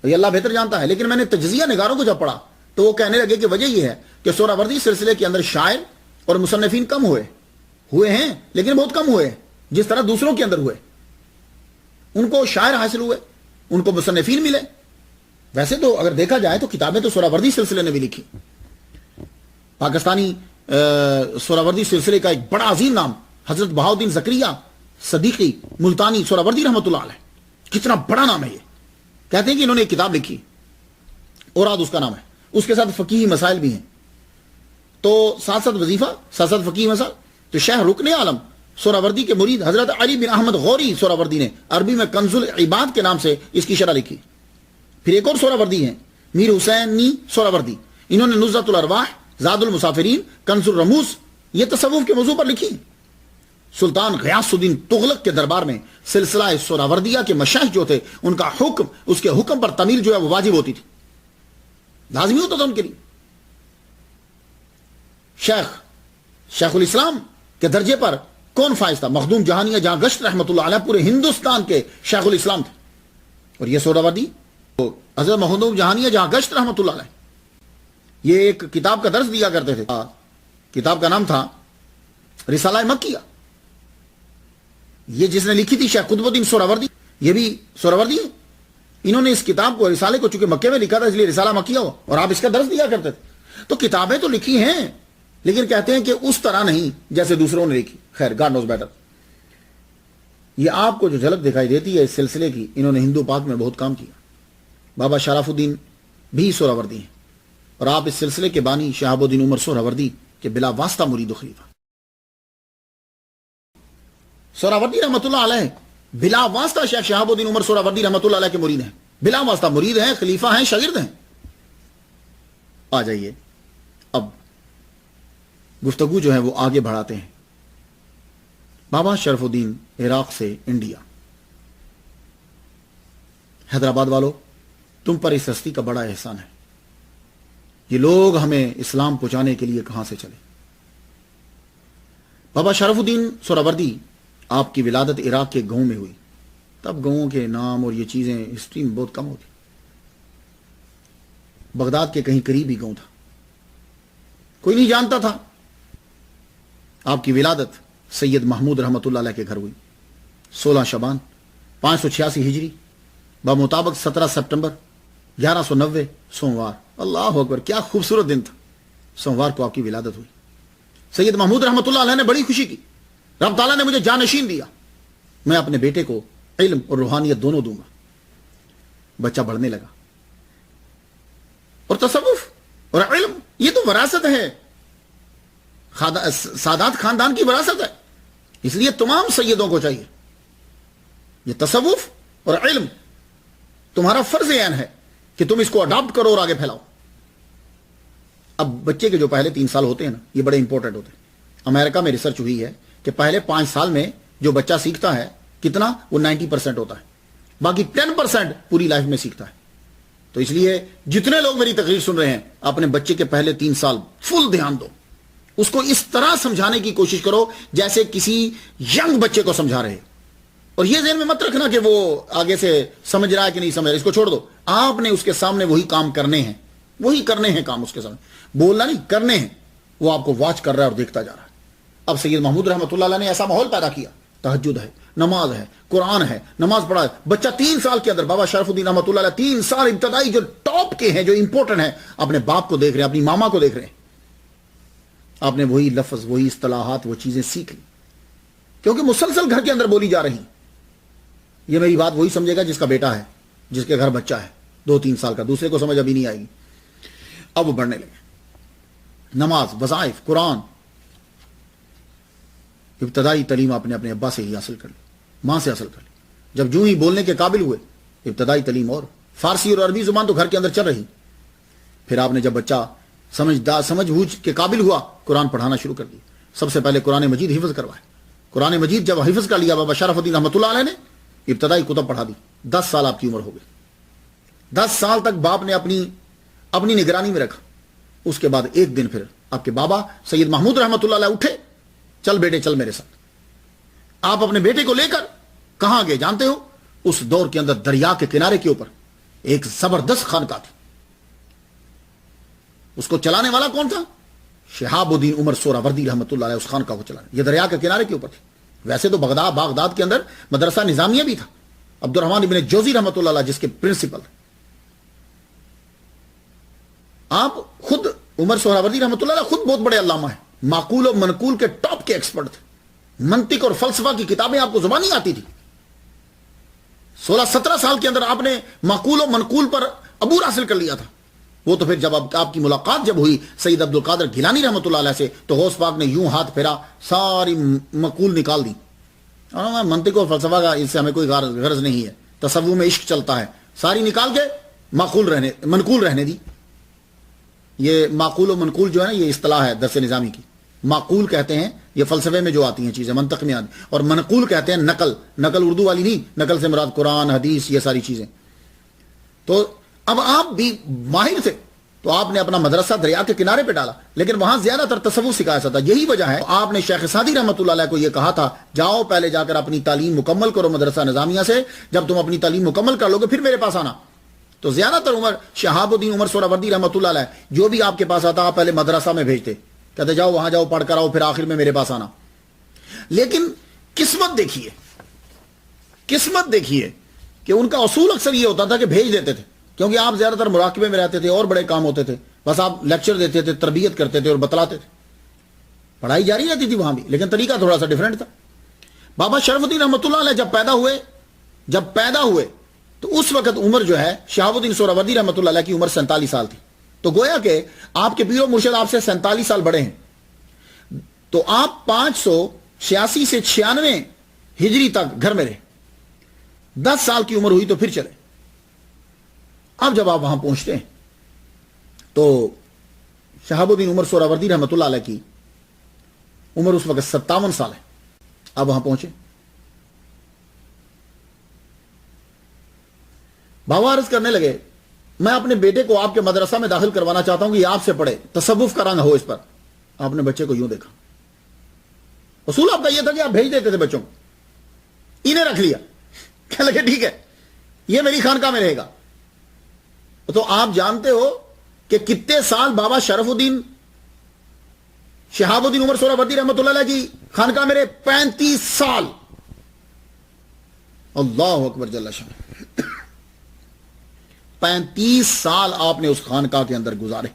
یہ اللہ بہتر جانتا ہے. لیکن میں نے تجزیہ نگاروں کو جب پڑھا تو وہ کہنے لگے کہ وجہ یہ ہے کہ سہراوردی سلسلے کے اندر شاعر اور مصنفین کم ہوئے ہیں، لیکن بہت کم ہوئے جس طرح دوسروں کے اندر ہوئے. ان کو شاعر حاصل ہوئے، ان کو مصنفین ملے. ویسے تو اگر دیکھا جائے تو کتابیں تو سہراوردی سلسلے نے بھی لکھی. پاکستانی سہراوردی سلسلے کا ایک بڑا عظیم نام حضرت بہاؤالدین زکریا صدیقی ملتانی سہراوردی رحمۃ اللہ علیہ. کتنا بڑا نام ہے یہ. کہتے ہیں کہ انہوں نے ایک کتاب لکھی، اوراد اس کا نام ہے. اس کے ساتھ فقیہی مسائل بھی ہیں. تو ساتھ ساتھ وظیفہ، ساتھ ساتھ فقیہی مسائل. تو شیخ رکن عالم سہراوردی کے مرید حضرت علی بن احمد غوری سہراوردی نے عربی میں کنز العباد کے نام سے اس کی شرح لکھی. پھر ایک اور سہراوردی ہیں میر حسینی سہراوردی. انہوں نے نزہۃ الارواح، زاد المسافرین، کنز الرموز یہ تصوف کے موضوع پر لکھی. سلطان غیاث الدین تغلق کے دربار میں سلسلہ سہراوردیہ کے مشائخ جو تھے ان کا حکم، اس کے حکم پر تعمیل جو ہے وہ واجب ہوتی تھی، لازمی ہوتا تھا ان کے لیے. شیخ الاسلام کے درجے پر کون فائز تھا؟ مخدوم جہانیہ جہاں گشت رحمۃ اللہ علیہ پورے ہندوستان کے شیخ الاسلام تھے. اور یہ سہراوردی حضرت مخدوم جہانیہ جہاں گشت رحمۃ اللہ علیہ یہ ایک کتاب کا درس دیا کرتے تھے. کتاب کا نام تھا رسالہ مکیہ. یہ جس نے لکھی تھی شیخ قطب الدین سہراوردی، یہ بھی سہراوردی ہے. انہوں نے اس کتاب کو، رسالے کو چونکہ مکے میں لکھا تھا اس لیے رسالہ مکیہ ہوا، اور آپ اس کا درس دیا کرتے تھے. تو کتابیں تو لکھی ہیں لیکن کہتے ہیں کہ اس طرح نہیں جیسے دوسروں نے لکھی. خیر، گاڈ نوز بیٹر. یہ آپ کو جو جھلک دکھائی دیتی ہے اس سلسلے کی، انہوں نے ہندو پاک میں بہت کام کیا. بابا شرف الدین بھی سہراوردی ہیں، اور آپ اس سلسلے کے بانی شہاب الدین عمر سہراوردی کے بلا واسطہ مرید و خلیفہ. سہراوردی رحمۃ اللہ علیہ بلا واسطہ شیخ شہاب الدین عمر سہراوردی رحمۃ اللہ علیہ کے مرید ہیں. بلا واسطہ مرید ہیں، خلیفہ ہیں، شاگرد ہیں. آ جائیے اب گفتگو جو ہے وہ آگے بڑھاتے ہیں. بابا شرف الدین عراق سے انڈیا. حیدرآباد والوں، تم پر اس ہستی کا بڑا احسان ہے. یہ لوگ ہمیں اسلام پہنچانے کے لیے کہاں سے چلے. بابا شرف الدین سہراوردی آپ کی ولادت عراق کے گاؤں میں ہوئی. تب گاؤں کے نام اور یہ چیزیں ہسٹری میں بہت کم ہوتی. بغداد کے کہیں قریب ہی گاؤں تھا، کوئی نہیں جانتا تھا. آپ کی ولادت سید محمود رحمۃ اللہ علیہ کے گھر ہوئی 16 شعبان 586 ہجری بمطابق 17 سپٹمبر 1190 سوموار. اللہ اکبر، کیا خوبصورت دن تھا. سوموار کو آپ کی ولادت ہوئی. سید محمود رحمۃ اللہ علیہ نے بڑی خوشی کی. رب تعالیٰ نے مجھے جانشین دیا، میں اپنے بیٹے کو علم اور روحانیت دونوں دوں گا. بچہ بڑھنے لگا. اور تصوف اور علم یہ تو وراثت ہے، سادات خاندان کی وراثت ہے. اس لیے تمام سیدوں کو چاہیے یہ تصوف اور علم تمہارا فرض عین ہے کہ تم اس کو اڈاپٹ کرو اور آگے پھیلاؤ. اب بچے کے جو پہلے 3 سال ہوتے ہیں نا، یہ بڑے امپورٹنٹ ہوتے ہیں۔ امریکہ میں ریسرچ ہوئی ہے کہ پہلے 5 سال میں جو بچہ سیکھتا ہے کتنا، وہ 90% ہوتا ہے، باقی 10% پوری لائف میں سیکھتا ہے۔ تو اس لیے جتنے لوگ میری تقریر سن رہے ہیں، اپنے بچے کے پہلے 3 سال فل دھیان دو، اس کو اس طرح سمجھانے کی کوشش کرو جیسے کسی ینگ بچے کو سمجھا رہے، اور یہ ذہن میں مت رکھنا کہ وہ آگے سے سمجھ رہا ہے کہ نہیں سمجھ رہا، اس کو چھوڑ دو۔ آپ نے اس کے سامنے وہی کام کرنے ہیں، وہی کرنے ہیں کام، اس کے سامنے بولنا نہیں، کرنے ہیں۔ وہ آپ کو واچ کر رہا ہے اور دیکھتا جا رہا ہے۔ اب سید محمود رحمۃ اللہ علیہ نے ایسا ماحول پیدا کیا، تہجد ہے، نماز ہے، قرآن ہے، نماز پڑھا ہے۔ بچہ 3 سال کے اندر، بابا شرف الدین رحمۃ اللہ علیہ 3 سال ابتدائی جو ٹاپ کے ہیں، جو امپورٹنٹ ہیں، اپنے باپ کو دیکھ رہے ہیں، اپنی ماما کو دیکھ رہے ہیں۔ آپ نے وہی لفظ، وہی اصطلاحات، وہ چیزیں سیکھ لی، کیونکہ مسلسل گھر کے اندر بولی جا رہی۔ یہ میری بات وہی سمجھے گا جس کا بیٹا ہے، جس کے گھر بچہ ہے 2-3 سال کا، دوسرے کو سمجھ ابھی نہیں آئے گی۔ اب وہ بڑھنے لگے، نماز، وظائف، قرآن، ابتدائی تعلیم آپ نے اپنے ابا سے ہی حاصل کر لی، ماں سے حاصل کر لی۔ جب جو ہی بولنے کے قابل ہوئے، ابتدائی تعلیم، اور فارسی اور عربی زبان تو گھر کے اندر چل رہی۔ پھر آپ نے جب بچہ سمجھ بوجھ کے قابل ہوا، قرآن پڑھانا شروع کر دیا۔ سب سے پہلے قرآن مجید حفظ کروائے۔ قرآن مجید جب حفظ کر لیا بابا شرف الدین رحمۃ اللہ علیہ نے، ابتدائی کتب پڑھا دی۔ 10 سال آپ کی عمر ہو گئی۔ 10 سال تک باپ نے اپنی نگرانی میں رکھا۔ اس کے بعد ایک دن پھر آپ کے بابا سید محمود رحمۃ اللہ علیہ اٹھے، چل بیٹے چل میرے ساتھ۔ آپ اپنے بیٹے کو لے کر کہاں گئے جانتے ہو؟ اس دور کے اندر دریا کے کنارے کے اوپر ایک زبردست خانقاہ تھی۔ اس کو چلانے والا کون تھا؟ شہاب الدین عمر سہروردی رحمۃ اللہ علیہ، اس خانقاہ کو چلانے۔ یہ دریا کے کنارے کے اوپر تھی۔ ویسے تو بغداد کے اندر مدرسہ نظامیہ بھی تھا، عبد الرحمن ابن جوزی رحمۃ اللہ علیہ جس کے پرنسپل تھے۔ آپ خود عمر سہروردی رحمۃ اللہ علیہ خود بہت بڑے علامہ ہیں، معقول و منقول کے ٹاپ کے ایکسپرٹ تھے۔ منطق اور فلسفہ کی کتابیں آپ کو زبانی آتی تھی۔ 16-17 سال کے اندر آپ نے معقول و منقول پر عبور حاصل کر لیا تھا۔ وہ تو پھر جب آپ کی ملاقات جب ہوئی سید عبد القادر گیلانی رحمۃ اللہ علیہ سے، تو غوث پاک نے یوں ہاتھ پھیرا، ساری معقول نکال دی۔ منطق اور فلسفہ کا اس سے ہمیں کوئی غرض نہیں ہے، تصوف میں عشق چلتا ہے، ساری نکال کے منقول رہنے دی۔ یہ معقول و منقول جو ہے نا، یہ اصطلاح ہے درس نظامی کی۔ معقول کہتے ہیں یہ فلسفے میں جو آتی ہیں چیزیں، منطق میں آتی، اور منقول کہتے ہیں نقل اردو والی نہیں، نقل سے مراد قرآن، حدیث، یہ ساری چیزیں۔ تو اب آپ بھی ماہر تھے، تو آپ نے اپنا مدرسہ دریا کے کنارے پہ ڈالا، لیکن وہاں زیادہ تر تصوف سکھایا جاتا۔ یہی وجہ ہے آپ نے شیخ سعدی رحمۃ اللہ علیہ کو یہ کہا تھا، جاؤ پہلے جا کر اپنی تعلیم مکمل کرو مدرسہ نظامیہ سے، جب تم اپنی تعلیم مکمل کر لو گے پھر میرے پاس آنا۔ تو زیادہ تر شہاب الدین عمر سہروردی رحمۃ اللہ علیہ جو بھی آپ کے پاس آتا، آپ پہلے مدرسہ میں بھیجتے، کہتے جاؤ وہاں جاؤ پڑھ کر آؤ، پھر آخر میں میرے پاس آنا۔ لیکن قسمت دیکھیے کہ ان کا اصول اکثر یہ ہوتا تھا کہ بھیج دیتے تھے، کیونکہ آپ زیادہ تر مراقبے میں رہتے تھے اور بڑے کام ہوتے تھے، بس آپ لیکچر دیتے تھے، تربیت کرتے تھے اور بتلاتے تھے، پڑھائی جاری رہتی تھی وہاں بھی، لیکن طریقہ تھوڑا سا ڈیفرنٹ تھا۔ بابا شرف الدین رحمۃ اللہ علیہ جب پیدا ہوئے تو اس وقت عمر جو ہے شہاب الدین سہروردی رحمۃ اللہ علیہ کی عمر 47 سال تھی۔ تو گویا کہ آپ کے پیر و مرشد آپ سے 47 سال بڑے ہیں، تو آپ 586 سے 96 ہجری تک گھر میں رہے۔ 10 سال کی عمر ہوئی تو پھر چلے۔ اب جب آپ وہاں پہنچتے ہیں تو شہاب الدین عمر سہروردی رحمۃ اللہ علیہ کی عمر اس وقت 57 سال ہے۔ اب وہاں پہنچے، بابا عرض کرنے لگے، میں اپنے بیٹے کو آپ کے مدرسہ میں داخل کروانا چاہتا ہوں کہ یہ آپ سے پڑھے، تصوف کا رنگ ہو اس پر۔ آپ نے بچے کو یوں دیکھا، اصول آپ کا یہ تھا کہ آپ بھیج دیتے تھے بچوں کو، انہیں رکھ لیا، کہنے لگے ٹھیک ہے یہ میری خانقاہ میں رہے گا۔ تو آپ جانتے ہو کہ کتنے سال بابا شرف الدین شہاب الدین عمر سہروردی رحمۃ اللہ علیہ کی خانقاہ میں رہے؟ 35 سال۔ اللہ اکبر جل شانہ، 35 سال آپ نے اس خانقاہ کے اندر گزارے۔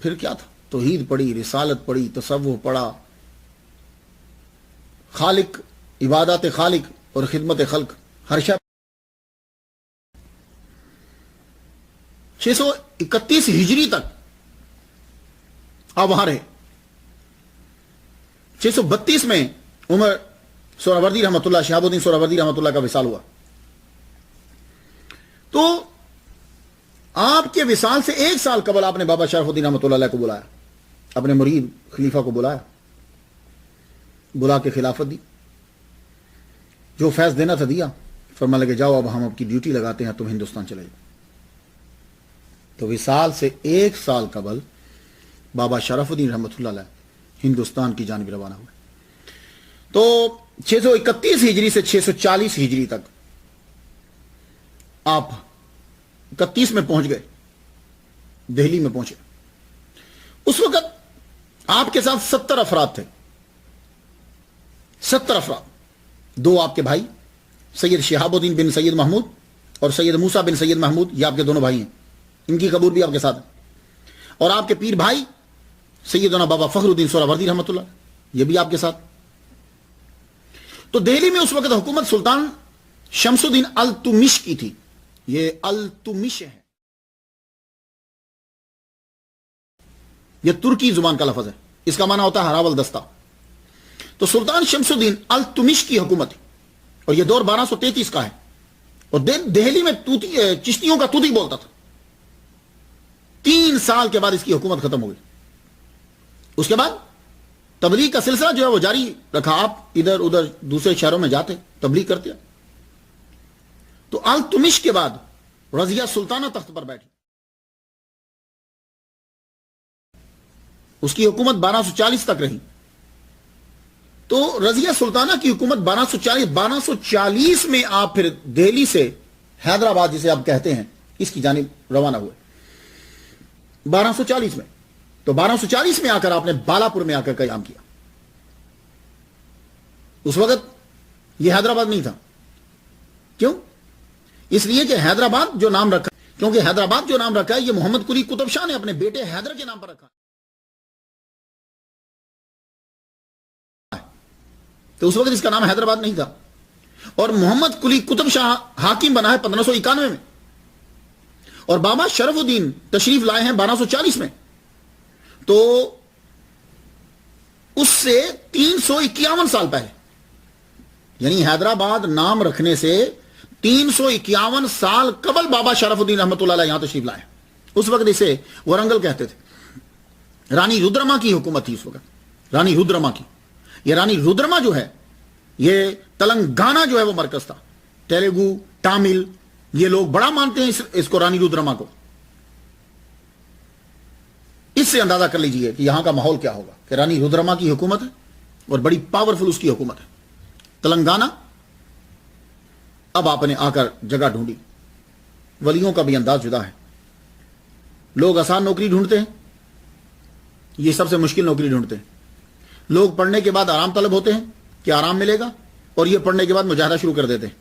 پھر کیا تھا؟ توحید پڑھی، رسالت پڑھی، تصوف پڑھا، خالق، عبادات خالق اور خدمت خلق، ہر شب 631 ہجری تک آپ وہاں رہے۔ 632 میں عمر سہروردی رحمۃ اللہ، شہاب الدین سہروردی رحمۃ اللہ کا وصال ہوا۔ تو آپ کے وصال سے 1 سال قبل آپ نے بابا شرف الدین رحمۃ اللہ علیہ کو بلایا، اپنے مرید خلیفہ کو بلایا، بلا کے خلافت دی، جو فیض دینا تھا دیا، فرمانے لگے جاؤ اب ہم آپ کی ڈیوٹی لگاتے ہیں، تم ہندوستان چلے جاؤ۔ تو وصال سے 1 سال قبل بابا شرف الدین رحمۃ اللہ علیہ ہندوستان کی جانب روانہ ہوئے۔ تو 631 ہجری سے 640 ہجری تک آپ 31 میں پہنچ گئے، دہلی میں پہنچے۔ اس وقت آپ کے ساتھ 70 افراد تھے، 70 افراد، 2 آپ کے بھائی سید شہاب الدین بن سید محمود اور سید موسیٰ بن سید محمود، یہ آپ کے دونوں بھائی ہیں، ان کی قبور بھی آپ کے ساتھ ہے، اور آپ کے پیر بھائی سیدنا بابا فخر الدین سہروردی رحمۃ اللہ، یہ بھی آپ کے ساتھ۔ تو دہلی میں اس وقت حکومت سلطان شمس الدین التمش کی تھی، یہ التمش ہے، یہ ترکی زبان کا لفظ ہے، اس کا معنی ہوتا ہے ہراول دستہ۔ تو سلطان شمس الدین التمش کی حکومت تھی، اور یہ دور 1233 کا ہے، اور دہلی میں چشتیوں کا توتی بولتا تھا۔ 3 سال کے بعد اس کی حکومت ختم ہو گئی۔ اس کے بعد تبلیغ کا سلسلہ جو ہے وہ جاری رکھا، آپ ادھر ادھر دوسرے شہروں میں جاتے تبلیغ کرتے۔ تو التمش کے بعد رضیہ سلطانہ تخت پر بیٹھی، اس کی حکومت 1240 تک رہی۔ تو رضیہ سلطانہ کی حکومت 1240 میں آپ پھر دہلی سے حیدرآباد جسے آپ کہتے ہیں اس کی جانب روانہ ہوئے 1240 میں۔ تو 1240 میں آ کر آپ نے بالاپور میں آ کر قیام کیا۔ اس وقت یہ حیدرآباد نہیں تھا، کیوں؟ اس لیے کہ حیدرآباد جو نام رکھا، کیونکہ حیدرآباد جو نام رکھا ہے یہ محمد قلی قطب شاہ نے اپنے بیٹے حیدر کے نام پر رکھا، تو اس وقت اس کا نام حیدرآباد نہیں تھا۔ اور محمد قلی قطب شاہ حاکم بنا ہے 1591 میں، اور بابا شرف الدین تشریف لائے ہیں 1240 میں۔ تو اس سے 351 سال پہلے، یعنی حیدرآباد نام رکھنے سے 351 سال قبل بابا شرف الدین رحمۃ اللہ علیہ یہاں تشریف لائے۔ اس وقت اسے ورنگل کہتے تھے۔ رانی رودرما کی حکومت تھی اس وقت، رانی رودرما کی۔ یہ رانی رودرما جو ہے یہ تلنگانہ جو ہے وہ مرکز تھا، تیلگو، تامل، یہ لوگ بڑا مانتے ہیں اس کو، رانی رودرما کو۔ اس سے اندازہ کر لیجئے کہ یہاں کا ماحول کیا ہوگا، کہ رانی رودرما کی حکومت ہے اور بڑی پاورفل اس کی حکومت ہے۔ تلنگانہ اب آپ نے آ کر جگہ ڈھونڈی۔ ولیوں کا بھی انداز جدا ہے، لوگ آسان نوکری ڈھونڈتے ہیں، یہ سب سے مشکل نوکری ڈھونڈتے ہیں۔ لوگ پڑھنے کے بعد آرام طلب ہوتے ہیں کہ آرام ملے گا، اور یہ پڑھنے کے بعد مجاہدہ شروع کر دیتے ہیں،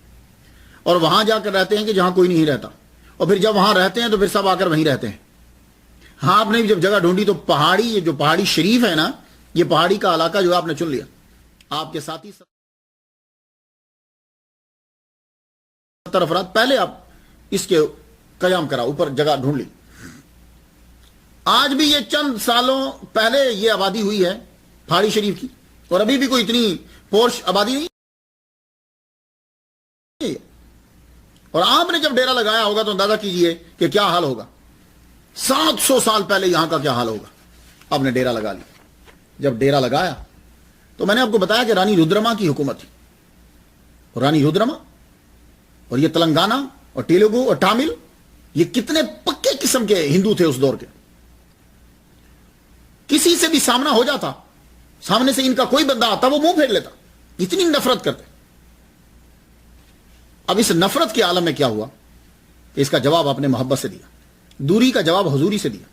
اور وہاں جا کر رہتے ہیں کہ جہاں کوئی نہیں رہتا، اور پھر جب وہاں رہتے ہیں تو پھر سب آ کر وہیں رہتے ہیں۔ ہاں آپ نے جب جگہ ڈھونڈی تو پہاڑی، یہ جو پہاڑی شریف ہے نا، یہ پہاڑی کا علاقہ جو آپ نے چن لیا، آپ کے ساتھی 70 افراد پہلے آپ اس کے قیام کرا، اوپر جگہ ڈھونڈ لی۔ آج بھی یہ چند سالوں پہلے یہ آبادی ہوئی ہے پہاڑی شریف کی، اور ابھی بھی کوئی اتنی پورش آبادی نہیں ہے۔ اور آپ نے جب ڈیرا لگایا ہوگا تو اندازہ کیجئے کہ کیا حال ہوگا۔ 700 سال پہلے یہاں کا کیا حال ہوگا۔ آپ نے ڈیرا لگا لیا۔ جب ڈیرا لگایا تو میں نے آپ کو بتایا کہ رانی رودرما کی حکومت تھی، اور رانی رودرما اور یہ تلنگانہ اور تیلگو اور تامل، یہ کتنے پکے قسم کے ہندو تھے اس دور کے۔ کسی سے بھی سامنا ہو جاتا، سامنے سے ان کا کوئی بندہ آتا، وہ منہ پھیر لیتا، اتنی نفرت کرتے۔ اب اس نفرت کے عالم میں کیا ہوا کہ اس کا جواب آپ نے محبت سے دیا، دوری کا جواب حضوری سے دیا،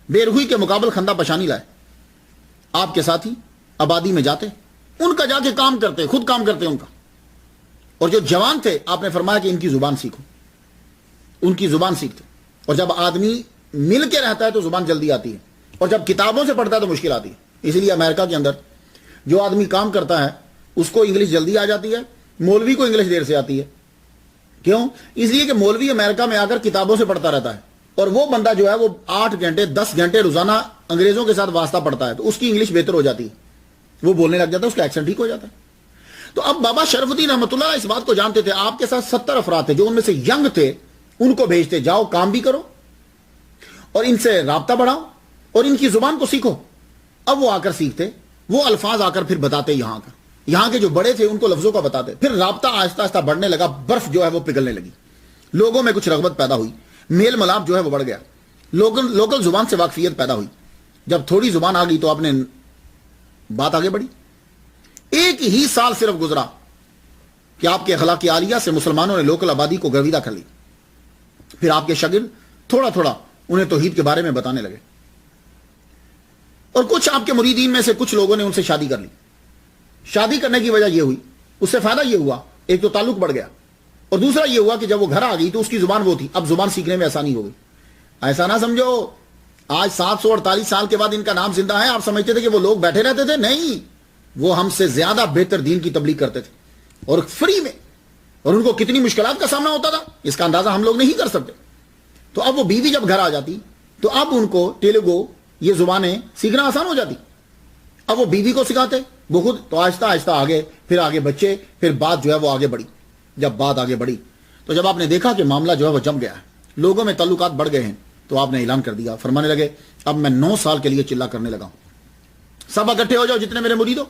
بے رحوئی کے مقابل خندہ پشانی لائے۔ آپ کے ساتھی آبادی میں جاتے، ان کا جا کے کام کرتے، خود کام کرتے ان کا، اور جو جوان تھے آپ نے فرمایا کہ ان کی زبان سیکھو، ان کی زبان سیکھتے۔ اور جب آدمی مل کے رہتا ہے تو زبان جلدی آتی ہے، اور جب کتابوں سے پڑھتا ہے تو مشکل آتی ہے۔ اسی لیے امریکہ کے اندر جو آدمی کام کرتا ہے اس کو انگلش جلدی آ جاتی ہے، مولوی کو انگلش دیر سے آتی ہے۔ کیوں؟ اس لیے کہ مولوی امریکہ میں آ کر کتابوں سے پڑھتا رہتا ہے، اور وہ بندہ جو ہے وہ 8 گھنٹے 10 گھنٹے روزانہ انگریزوں کے ساتھ واسطہ پڑھتا ہے، تو اس کی انگلش بہتر ہو جاتی ہے، وہ بولنے لگ جاتا ہے، اس کا ایکسنٹ ٹھیک ہو جاتا ہے۔ تو اب بابا شرف الدین رحمۃ اللہ اس بات کو جانتے تھے، آپ کے ساتھ 70 افراد تھے جو ان میں سے ینگ تھے، ان کو بھیجتے، جاؤ کام بھی کرو اور ان سے رابطہ بڑھاؤ اور ان کی زبان کو سیکھو. اب وہ آ کر سیکھتے, وہ الفاظ آ کر پھر بتاتے, یہاں کے جو بڑے تھے ان کو لفظوں کا بتاتے. پھر رابطہ آہستہ آہستہ بڑھنے لگا, برف جو ہے وہ پگھلنے لگی, لوگوں میں کچھ رغبت پیدا ہوئی, میل ملاپ جو ہے وہ بڑھ گیا, لوکل زبان سے واقفیت پیدا ہوئی. جب تھوڑی زبان آ گئی تو آپ نے بات آگے بڑھی. ایک ہی سال صرف گزرا کہ آپ کے اخلاق عالیہ سے مسلمانوں نے لوکل آبادی کو گرویدہ کر لی. پھر آپ کے شاگرد تھوڑا تھوڑا انہیں توحید کے بارے میں بتانے لگے, اور کچھ آپ کے مریدین میں سے کچھ لوگوں نے ان سے شادی کر لی. شادی کرنے کی وجہ یہ ہوئی, اس سے فائدہ یہ ہوا, ایک تو تعلق بڑھ گیا, اور دوسرا یہ ہوا کہ جب وہ گھر آ گئی تو اس کی زبان وہ تھی, اب زبان سیکھنے میں آسانی ہو گئی. ایسا نہ سمجھو آج 748 سال کے بعد ان کا نام زندہ ہے, آپ سمجھتے تھے کہ وہ لوگ بیٹھے رہتے تھے. نہیں, وہ ہم سے زیادہ بہتر دین کی تبلیغ کرتے تھے, اور فری میں, اور ان کو کتنی مشکلات کا سامنا ہوتا تھا اس کا اندازہ ہم لوگ نہیں کر سکتے. تو اب وہ بیوی جب گھر آ جاتی تو اب ان کو تیلگو یہ زبانیں سیکھنا آسان ہو جاتی. اب وہ بیوی کو سکھاتے, وہ خود, تو آہستہ آہستہ آگے, پھر آگے بچے, پھر بات جو ہے وہ آگے بڑھی. جب بات آگے بڑھی تو جب آپ نے دیکھا کہ معاملہ جو ہے وہ جم گیا ہے, لوگوں میں تعلقات بڑھ گئے ہیں, تو آپ نے اعلان کر دیا, فرمانے لگے اب میں 9 سال کے لیے چلا کرنے لگا ہوں, سب اکٹھے ہو جاؤ جتنے میرے مرید ہو.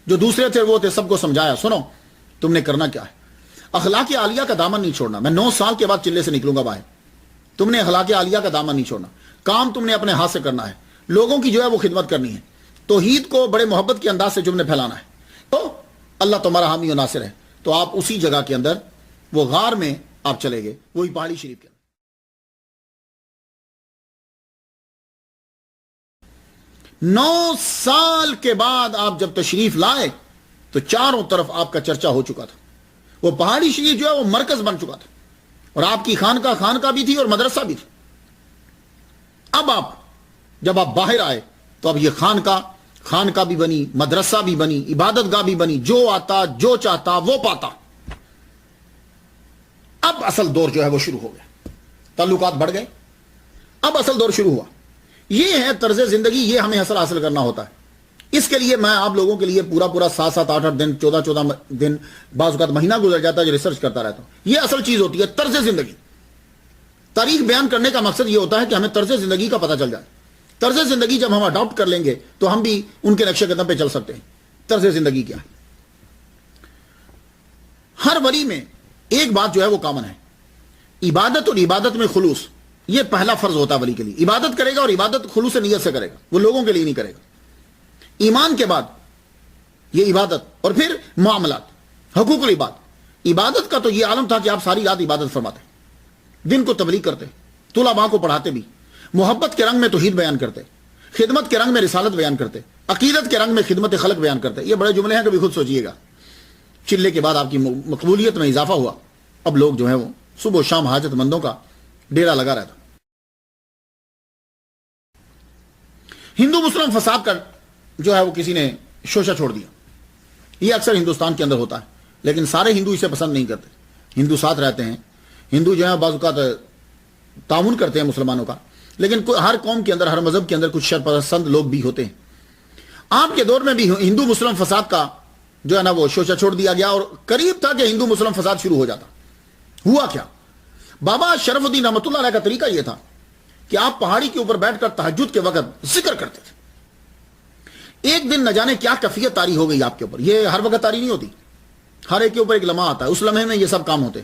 جو دوسرے تھے وہ تھے, سب کو سمجھایا, سنو تم نے کرنا کیا ہے, اخلاق عالیہ کا دامن نہیں چھوڑنا. میں 9 سال کے بعد چلے سے نکلوں گا باہر, تم نے اخلاق عالیہ کا دامن نہیں چھوڑنا. کام تم نے اپنے ہاتھ سے کرنا ہے, لوگوں کی جو ہے وہ خدمت کرنی ہے, توحید کو بڑے محبت کے انداز سے تم نے پھیلانا ہے. تو اللہ تمہارا حامی و ناصر ہے. تو آپ اسی جگہ کے اندر, وہ غار میں آپ چلے گئے, وہی پہاڑی شریف کے اندر. 9 سال کے بعد آپ جب تشریف لائے تو چاروں طرف آپ کا چرچا ہو چکا تھا. وہ پہاڑی شریف جو ہے وہ مرکز بن چکا تھا, اور آپ کی خانقاہ بھی تھی اور مدرسہ بھی تھی. اب جب آپ باہر آئے تو اب یہ خانقاہ بھی بنی, مدرسہ بھی بنی, عبادت گاہ بھی بنی, جو آتا جو چاہتا وہ پاتا. اب اصل دور جو ہے وہ شروع ہو گیا, تعلقات بڑھ گئے, اب اصل دور شروع ہوا. یہ ہے طرز زندگی, یہ ہمیں اصل حاصل کرنا ہوتا ہے. اس کے لیے میں آپ لوگوں کے لیے پورا 7 8 دن 14 دن, بعض اوقات مہینہ گزر جاتا ہے جو ریسرچ کرتا رہتا ہوں. یہ اصل چیز ہوتی ہے, طرز زندگی. تاریخ بیان کرنے کا مقصد یہ ہوتا ہے کہ ہمیں طرز زندگی کا پتہ چل جائے. طرز زندگی جب ہم اڈاپٹ کر لیں گے تو ہم بھی ان کے نقشے قدم پہ چل سکتے ہیں. طرز زندگی کیا ہے؟ ہر ولی میں ایک بات جو ہے وہ کامن ہے, عبادت, اور عبادت میں خلوص. یہ پہلا فرض ہوتا ہے ولی کے لیے, عبادت کرے گا اور عبادت خلوص نیت سے کرے گا, وہ لوگوں کے لیے نہیں کرے گا. ایمان کے بعد یہ عبادت, اور پھر معاملات, حقوق العباد. عبادت کا تو یہ عالم تھا کہ آپ ساری رات عبادت فرماتے, دن کو تبلیغ کرتے, طلباء کو پڑھاتے بھی, محبت کے رنگ میں توحید بیان کرتے, خدمت کے رنگ میں رسالت بیان کرتے, عقیدت کے رنگ میں خدمت خلق بیان کرتے. یہ بڑے جملے ہیں, کبھی خود سوچئے گا. چلے کے بعد آپ کی مقبولیت میں اضافہ ہوا. اب لوگ جو ہیں وہ صبح و شام حاجت مندوں کا ڈیرا لگا رہتا. ہندو مسلم فساد کا جو ہے وہ کسی نے شوشہ چھوڑ دیا. یہ اکثر ہندوستان کے اندر ہوتا ہے, لیکن سارے ہندو اسے پسند نہیں کرتے. ہندو ساتھ رہتے ہیں, ہندو جو ہے بعض اوقات تعاون کرتے ہیں مسلمانوں کا, لیکن ہر قوم کے اندر, ہر مذہب کے اندر کچھ شر پسند لوگ بھی ہوتے ہیں. آپ کے دور میں بھی ہندو مسلم فساد کا جو ہے نا وہ شوشہ چھوڑ دیا گیا, اور قریب تھا کہ ہندو مسلم فساد شروع ہو جاتا. ہوا کیا؟ بابا شرف الدین رحمۃ اللہ علیہ کا طریقہ یہ تھا کہ آپ پہاڑی کے اوپر بیٹھ کر تہجد کے وقت ذکر کرتے تھے. ایک دن نہ جانے کیا کیفیت طاری ہو گئی آپ کے اوپر. یہ ہر وقت طاری نہیں ہوتی, ہر ایک کے اوپر ایک لمحہ آتا ہے, اس لمحے میں یہ سب کام ہوتے.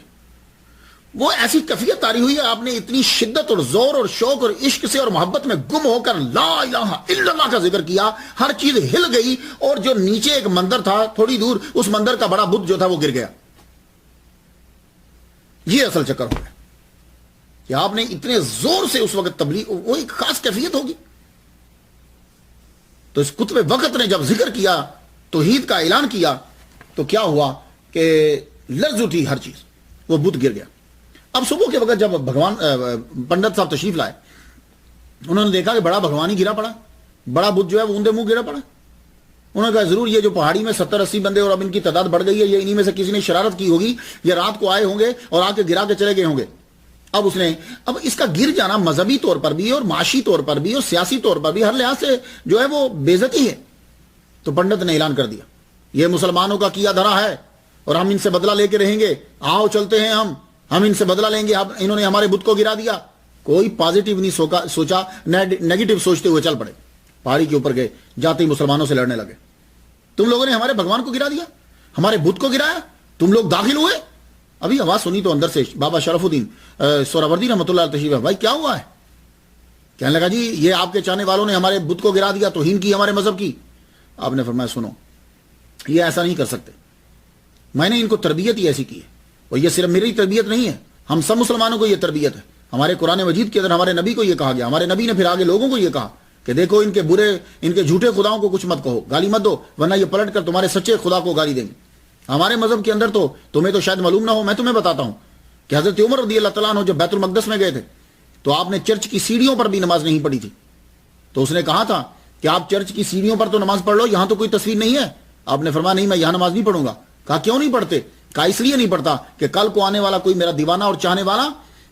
وہ ایسی کیفیت طاری ہوئی ہے, آپ نے اتنی شدت اور زور اور شوق اور عشق سے اور محبت میں گم ہو کر لا الہ الا اللہ کا ذکر کیا, ہر چیز ہل گئی, اور جو نیچے ایک مندر تھا تھوڑی دور, اس مندر کا بڑا بت جو تھا وہ گر گیا. یہ اصل چکر ہو گیا کہ آپ نے اتنے زور سے اس وقت تبلیغ, وہ ایک خاص کیفیت ہوگی. تو اس قطب وقت نے جب ذکر کیا, توحید کا اعلان کیا, تو کیا ہوا کہ لرز اٹھی ہر چیز, وہ بت گر گیا. اب صبح کے وقت جب بھگوان پنڈت صاحب تشریف لائے, انہوں نے دیکھا کہ بڑا بھگوان ہی گرا پڑا, بڑا بت جو ہے وہ اوندے منہ گرا پڑا. انہوں نے کہا ضرور یہ جو پہاڑی میں 70-80 بندے اور اب ان کی تعداد بڑھ گئی ہے, یہ انہی میں سے کسی نے شرارت کی ہوگی, یہ رات کو آئے ہوں گے اور آ کے گرا کے چلے گئے ہوں گے. اب اس کا گر جانا مذہبی طور پر بھی اور معاشی طور پر بھی اور سیاسی طور پر بھی ہر لحاظ سے جو ہے وہ بے عزتی ہے. تو پنڈت نے اعلان کر دیا, یہ مسلمانوں کا کیا دھرا ہے اور ہم ان سے بدلہ لے کے رہیں گے. آؤ چلتے ہیں, ہم ان سے بدلہ لیں گے. انہوں نے ہمارے بت کو گرا دیا, کوئی پازیٹیو نہیں سوچا, نیگیٹو سوچتے ہوئے چل پڑے, پہاڑی کے اوپر گئے, جاتے ہی مسلمانوں سے لڑنے لگے. تم لوگوں نے ہمارے بھگوان کو گرا دیا, ہمارے بت کو گرایا, تم لوگ داخل ہوئے. ابھی آواز سنی تو اندر سے بابا شرف الدین سہروردی رحمۃ اللہ علیہ تشریف ہے. بھائی کیا ہوا ہے؟ کہنے لگا جی یہ آپ کے چاہنے والوں نے ہمارے بت کو گرا دیا, توہین کی ہمارے مذہب کی. آپ نے فرمایا سنو, یہ ایسا نہیں کر سکتے, میں نے ان کو تربیت ہی ایسی کی ہے, اور یہ صرف میری تربیت نہیں ہے, ہم سب مسلمانوں کو یہ تربیت ہے. ہمارے قرآن مجید کے اندر ہمارے نبی کو یہ کہا گیا, ہمارے نبی نے پھر آگے لوگوں کو یہ کہا کہ دیکھو ان کے برے, ان کے جھوٹے خداؤں کو کچھ مت کہو, گالی مت دو, ورنہ یہ پلٹ کر تمہارے سچے خدا کو گالی دیں گے. ہمارے مذہب کے اندر تو تمہیں تو شاید معلوم نہ ہو, میں تمہیں بتاتا ہوں کہ حضرت عمر رضی اللہ تعالیٰ عنہ جب بیت المقدس میں گئے تھے تو آپ نے چرچ کی سیڑھیوں پر بھی نماز نہیں پڑھی تھی. تو اس نے کہا تھا کہ آپ چرچ کی سیڑھیوں پر تو نماز پڑھ لو, یہاں تو کوئی تصویر نہیں ہے. آپ نے فرمایا نہیں, میں یہاں نماز نہیں پڑھوں گا. کہا کیوں نہیں پڑھتے؟ کہا اس لیے نہیں پڑھتا کہ کل کو آنے والا کوئی میرا دیوانہ اور چاہنے والا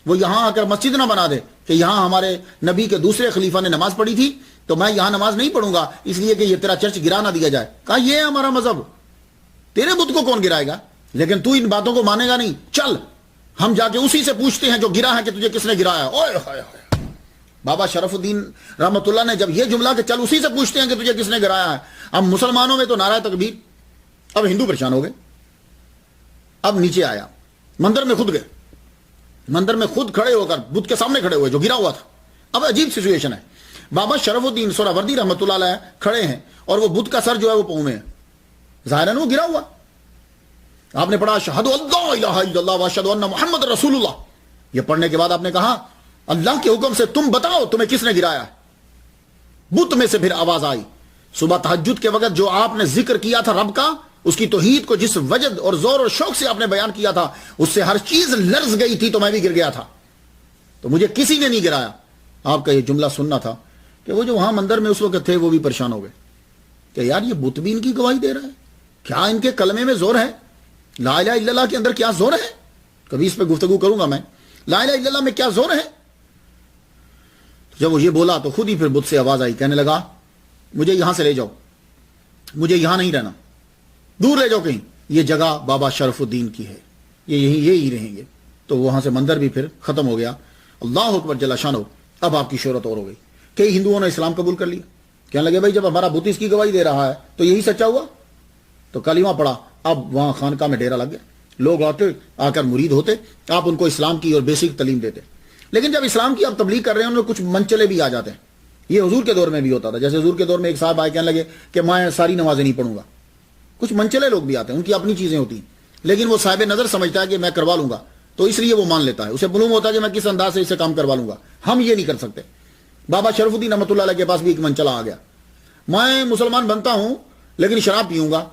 وہ یہاں آ کر مسجد نہ بنا دے کہ یہاں ہمارے نبی کے دوسرے خلیفہ نے نماز پڑھی تھی, تو میں یہاں نماز نہیں پڑھوں گا اس لیے کہ یہ تیرا چرچ گرا نہ دیا جائے. کہا یہ ہے ہمارا مذہب, تیرے بت کو کون گرائے گا, لیکن تو ان باتوں کو مانے گا نہیں. چل ہم جا کے اسی سے پوچھتے ہیں جو گرا ہے کہ تجھے کس نے گرایا. اوئے ہائے ہائے, بابا شرف الدین رحمۃ اللہ نے جب یہ جملہ کہ چل اسی سے پوچھتے ہیں کہ تجھے کس نے گرایا ہے. اب مسلمانوں میں تو نعرہ تکبیر, اب ہندو پریشان ہو گئے. اب نیچے آیا, مندر میں خود گئے, مندر میں خود کھڑے ہو کر بت کے سامنے کھڑے ہوئے جو گرا ہوا تھا. اب عجیب سچویشن ہے, بابا شرف الدین سہروردی رحمۃ اللہ علیہ کھڑے ہیں اور وہ بت کا سر جو ہے وہ پاؤں میں ہے, ظاہراً وہ گرا ہوا. آپ نے پڑھا اشہد اللہ الہ الا اللہ واشہد ان محمد رسول اللہ. یہ پڑھنے کے بعد آپ نے کہا اللہ کے حکم سے تم بتاؤ تمہیں کس نے گرایا ہے. بت میں سے پھر آواز آئی, صبح تہجد کے وقت جو آپ نے ذکر کیا تھا رب کا, اس کی توحید کو جس وجد اور زور اور شوق سے آپ نے بیان کیا تھا, اس سے ہر چیز لرز گئی تھی, تو میں بھی گر گیا تھا, تو مجھے کسی نے نہیں گرایا. آپ کا یہ جملہ سننا تھا کہ وہ جو وہاں مندر میں اس وقت تھے وہ بھی پریشان ہو گئے کہ یار یہ بت بھی ان کی گواہی دے رہا ہے, کیا ان کے کلمے میں زور ہے, لا الہ الا اللہ کے اندر کیا زور ہے. کبھی اس پہ گفتگو کروں گا میں, لا الہ الا اللہ میں کیا زور ہے. جب وہ یہ بولا تو خود ہی پھر بت سے آواز آئی, کہنے لگا مجھے یہاں سے لے جاؤ, مجھے یہاں نہیں رہنا, دور لے جاؤ کہیں, یہ جگہ بابا شرف الدین کی ہے, یہ یہی رہیں گے. تو وہاں سے مندر بھی پھر ختم ہو گیا. اللہ اکبر جل شانہ. اب آپ کی شہرت اور ہو گئی, کئی ہندوؤں نے اسلام قبول کر لیا. کہنے لگے بھائی جب ہمارا بت اس کی گواہی دے رہا ہے تو یہی سچا ہوا, تو کلمہ پڑھا. اب وہاں خانقاہ میں ڈیرا لگ گیا, لوگ آتے آ کر مرید ہوتے, آپ ان کو اسلام کی اور بیسک تعلیم دیتے. لیکن جب اسلام کی آپ تبلیغ کر رہے ہیں ان میں کچھ منچلے بھی آ جاتے ہیں. یہ حضور کے دور میں بھی ہوتا تھا, جیسے حضور کے دور میں ایک صاحب آئے کہنے لگے کہ میں ساری نمازیں نہیں پڑھوں گا. کچھ منچلے لوگ بھی آتے ہیں, ان کی اپنی چیزیں ہوتی ہیں, لیکن وہ صاحب نظر سمجھتا ہے کہ میں کروا لوں گا, تو اس لیے وہ مان لیتا ہے, اسے معلوم ہوتا ہے کہ میں کس انداز سے اسے کام کروا لوں گا. ہم یہ نہیں کر سکتے. بابا شرف الدین رحمۃ اللہ علیہ کے پاس بھی ایک منچلا آ گیا, میں مسلمان بنتا ہوں لیکن شراب پیوں گا.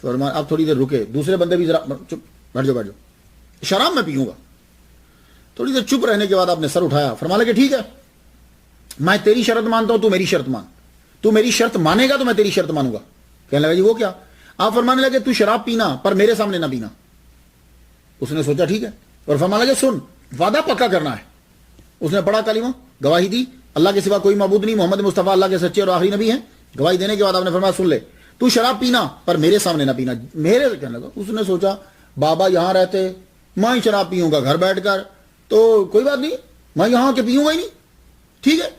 فرمایا آپ تھوڑی دیر رکے, دوسرے بندے بھی ذرا چپ بیٹھ جاؤ, شراب میں پیوں گا. تھوڑی دیر چپ رہنے کے بعد آپ نے سر اٹھایا, فرمایا کہ ٹھیک ہے میں تیری شرط مانتا ہوں, تو میری شرط مان, تو میری شرط مانے گا تو میں تیری شرط مانوں گا. کہنے لگا جی وہ کیا؟ آپ فرمانے لگے تو شراب پینا پر میرے سامنے نہ پینا. اس نے سوچا ٹھیک ہے, اور فرمانے لگے سن وعدہ پکا کرنا ہے. اس نے پڑھا کلمہ, گواہی دی اللہ کے سوا کوئی معبود نہیں, محمد مصطفیٰ اللہ کے سچے اور آخری نبی ہیں. گواہی دینے کے بعد آپ نے فرمایا سن لے, تو شراب پینا پر میرے سامنے نہ پینا. میرے کہنے لگا, اس نے سوچا بابا یہاں رہتے, میں شراب پیوں گا گھر بیٹھ کر, تو کوئی بات نہیں میں یہاں کے پیوں گا ہی نہیں, ٹھیک ہے.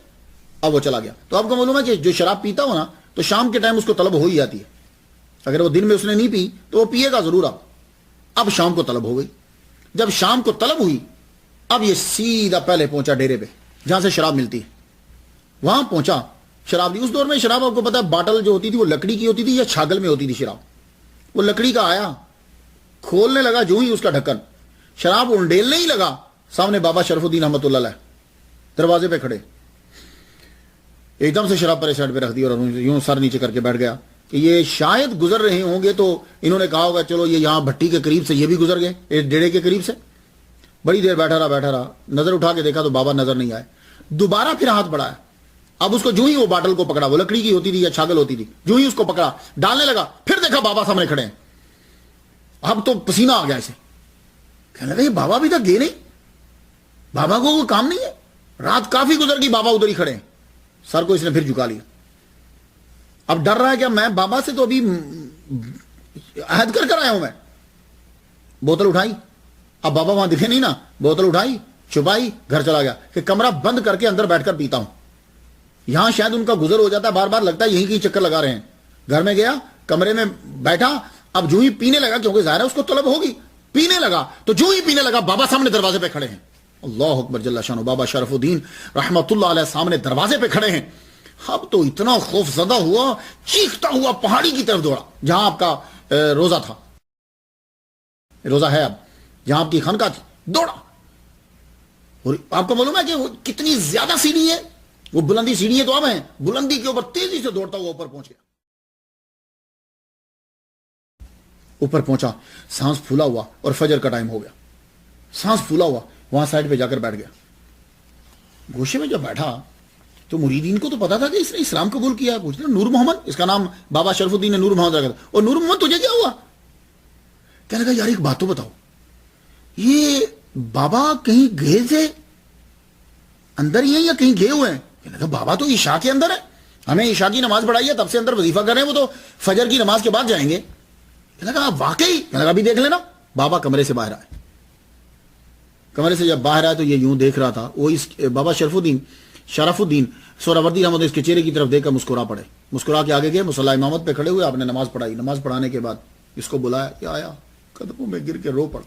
اب وہ چلا گیا. تو آپ کو معلوم ہے کہ جو شراب پیتا ہو نا تو شام کے ٹائم اس کو طلب ہو ہی جاتی ہے. اگر وہ دن میں اس نے نہیں پی تو وہ پیے گا ضرور. اب شام کو طلب ہو گئی. جب شام کو طلب ہوئی, اب یہ سیدھا پہلے پہنچا ڈیرے پہ جہاں سے شراب ملتی ہے, وہاں پہنچا. شراب دی, اس دور میں شراب آپ کو پتا ہے باٹل جو ہوتی تھی وہ لکڑی کی ہوتی تھی یا چھاگل میں ہوتی تھی شراب. وہ لکڑی کا آیا, کھولنے لگا جو ہی اس کا ڈھکن, شراب انڈیلنے ہی لگا, سامنے بابا شرف الدین رحمۃ اللہ علیہ دروازے پہ کھڑے. ایک دم سے شراب پر سائڈ پہ رکھ دی اور یوں سر نیچے کر کے بیٹھ گیا کہ یہ شاید گزر رہے ہوں گے تو انہوں نے کہا ہوگا چلو یہ یہاں بھٹی کے قریب سے یہ بھی گزر گئے, ڈیڑے کے قریب سے. بڑی دیر بیٹھا رہا, نظر اٹھا کے دیکھا تو بابا نظر نہیں آئے. دوبارہ پھر ہاتھ بڑھایا. اب اس کو جو ہی وہ باٹل کو پکڑا, وہ لکڑی کی ہوتی تھی یا چھاگل ہوتی تھی, جو ہی اس کو پکڑا ڈالنے لگا, پھر دیکھا بابا سامنے کھڑے ہیں. اب تو پسینہ آ گیا اسے, کہنے لگا یہ بابا بھی تک گئے نہیں, بابا کو کوئی کام نہیں ہے, رات کافی گزر گئی بابا ادھر ہی کھڑے ہیں. سر کو اس نے پھر جھکا لیا. اب ڈر رہا ہے کہ میں بابا سے تو ابھی عہد کر آیا ہوں. میں بوتل اٹھائی, اب بابا وہاں دکھے نہیں نا, بوتل اٹھائی, چھپائی, گھر چلا گیا کہ کمرہ بند کر کے اندر بیٹھ کر پیتا ہوں. یہاں شاید ان کا گزر ہو جاتا, بار بار لگتا ہے یہیں کی چکر لگا رہے ہیں. گھر میں گیا, کمرے میں بیٹھا, اب جو ہی پینے لگا, کیونکہ ظاہر ہے اس کو طلب ہوگی, پینے لگا تو جو ہی پینے لگا بابا سامنے دروازے پہ کھڑے ہیں. اللہ اکبر جل شانہ, بابا شرف الدین رحمت اللہ علیہ سامنے دروازے پہ کھڑے ہیں. اب تو اتنا خوف زدہ ہوا, چیختا ہوا پہاڑی کی طرف دوڑا جہاں آپ کا روزہ تھا, روزہ ہے اب, جہاں آپ کی خانقاہ تھی, دوڑا. اور آپ کو معلوم ہے کہ وہ کتنی زیادہ سیڑھی ہے, وہ بلندی سیڑھی ہے تو اب ہیں, بلندی کے اوپر تیزی سے دوڑتا ہوا اوپر پہنچ گیا. اوپر پہنچا, سانس پھولا ہوا, اور فجر کا ٹائم ہو گیا. سانس پھولا ہوا, وہاں سائڈ پہ جا کر بیٹھ گیا. گوشے میں جب بیٹھا تو مریدین کو تو پتا تھا کہ اس نے اسلام قبول کیا. پوچھتے ہیں نور محمد, اس کا نام بابا شرف الدین نے نور محمد رکھا تھا, اور نور محمد تجھے کیا ہوا؟ کہنے لگا یار ایک بات تو بتاؤ, یہ بابا کہیں گئے تھے اندر ہی ہیں یا کہیں گئے ہوئے ہیں؟ کہنے لگا بابا تو عشاء کے اندر ہے, ہمیں عشاء کی نماز پڑھائی ہے, تب سے اندر وظیفہ کر رہے ہیں, وہ تو فجر کی نماز کے بعد جائیں گے. کہنے لگا واقعی؟ کہنے لگا ابھی دیکھ لینا. بابا کمرے سے باہر آئے. کمرے سے جب باہر آئے تو یہ یوں دیکھ رہا تھا, وہ اس بابا شرف الدین سہروردی رحمۃ اس کے چہرے کی طرف دیکھ کر مسکرا پڑے. مسکرا کے آگے گئے, مصلی امامت پہ کھڑے ہوئے, آپ نے نماز پڑھائی. نماز پڑھانے کے بعد اس کو بلایا کہ آیا, قدموں میں گر کے رو پڑ,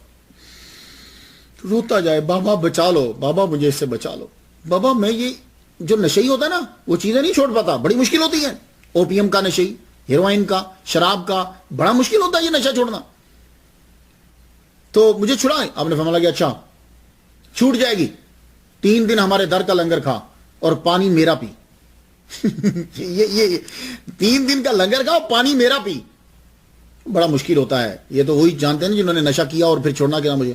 روتا جائے, بابا بچا لو, بابا مجھے اس سے بچا لو. بابا میں یہ جو نشئی ہوتا ہے نا, وہ چیزیں نہیں چھوڑ پاتا, بڑی مشکل ہوتی ہیں. اوپیم کا نشئی, ہیروئن کا, شراب کا, بڑا مشکل ہوتا ہے یہ نشہ چھوڑنا. تو مجھے چھڑائیں. آپ نے فرمایا کہ اچھا چھوٹ جائے گی, 3 دن ہمارے در کا لنگر کھا اور پانی میرا پی. یہ 3 دن کا لنگر کھا اور پانی میرا پی. بڑا مشکل ہوتا ہے, یہ تو وہی جانتے ہیں جنہوں نے نشہ کیا اور پھر چھوڑنا کیا. مجھے